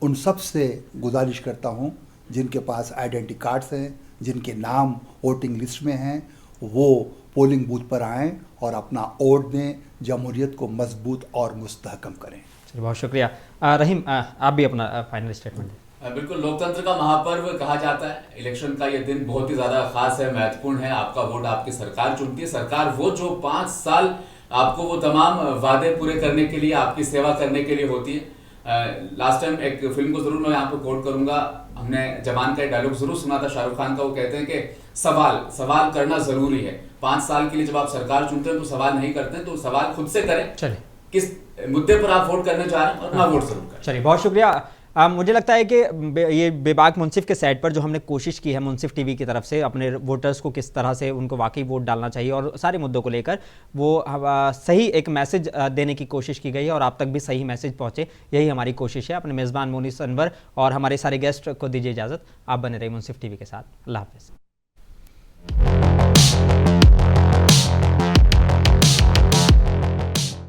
उन सब से गुजारिश करता हूँ जिनके पास आइडेंटिटी कार्ड्स हैं, जिनके नाम वोटिंग लिस्ट में हैं, वो पोलिंग बूथ पर आएँ और अपना वोट दें, जमहूरियत को मजबूत और मुस्तहकम करें। चलिए, बहुत शुक्रिया। रहीम, आप भी अपना फाइनल स्टेटमेंट दें। बिल्कुल, लोकतंत्र का महापर्व कहा जाता है। इलेक्शन का ये दिन बहुत ही ज्यादा खास है, महत्वपूर्ण है। आपका वोट आपकी सरकार चुनती है। सरकार वो जो 5 साल आपको वो तमाम वादे पूरे करने के लिए, आपकी सेवा करने के लिए होती है। लास्ट टाइम एक फिल्म को जरूर मैं यहाँ पे कोट करूंगा, हमने जवान का एक डायलॉग जरूर सुना था शाहरुख खान का। वो कहते हैं कि सवाल करना जरूरी है। 5 साल के लिए जब आप सरकार चुनते हैं तो सवाल नहीं करते हैं, तो सवाल खुद से करें, चलिए किस मुद्दे पर आप वोट करने जा रहे हैं, और अपना वोट जरूर करें। चलिए, बहुत शुक्रिया। मुझे लगता है कि ये बेबाक मुंसिफ के साइट पर जो हमने कोशिश की है मुंसिफ टीवी की तरफ से अपने वोटर्स को किस तरह से उनको वाकई वोट डालना चाहिए और सारे मुद्दों को लेकर वो सही एक मैसेज देने की कोशिश की गई है और आप तक भी सही मैसेज पहुंचे, यही हमारी कोशिश है। अपने मेज़बान मोनिस अनवर और हमारे सारे गेस्ट को दीजिए इजाज़त। आप बने रहिए मुंसिफ टीवी के साथ। अल्लाह हाफ़िज़।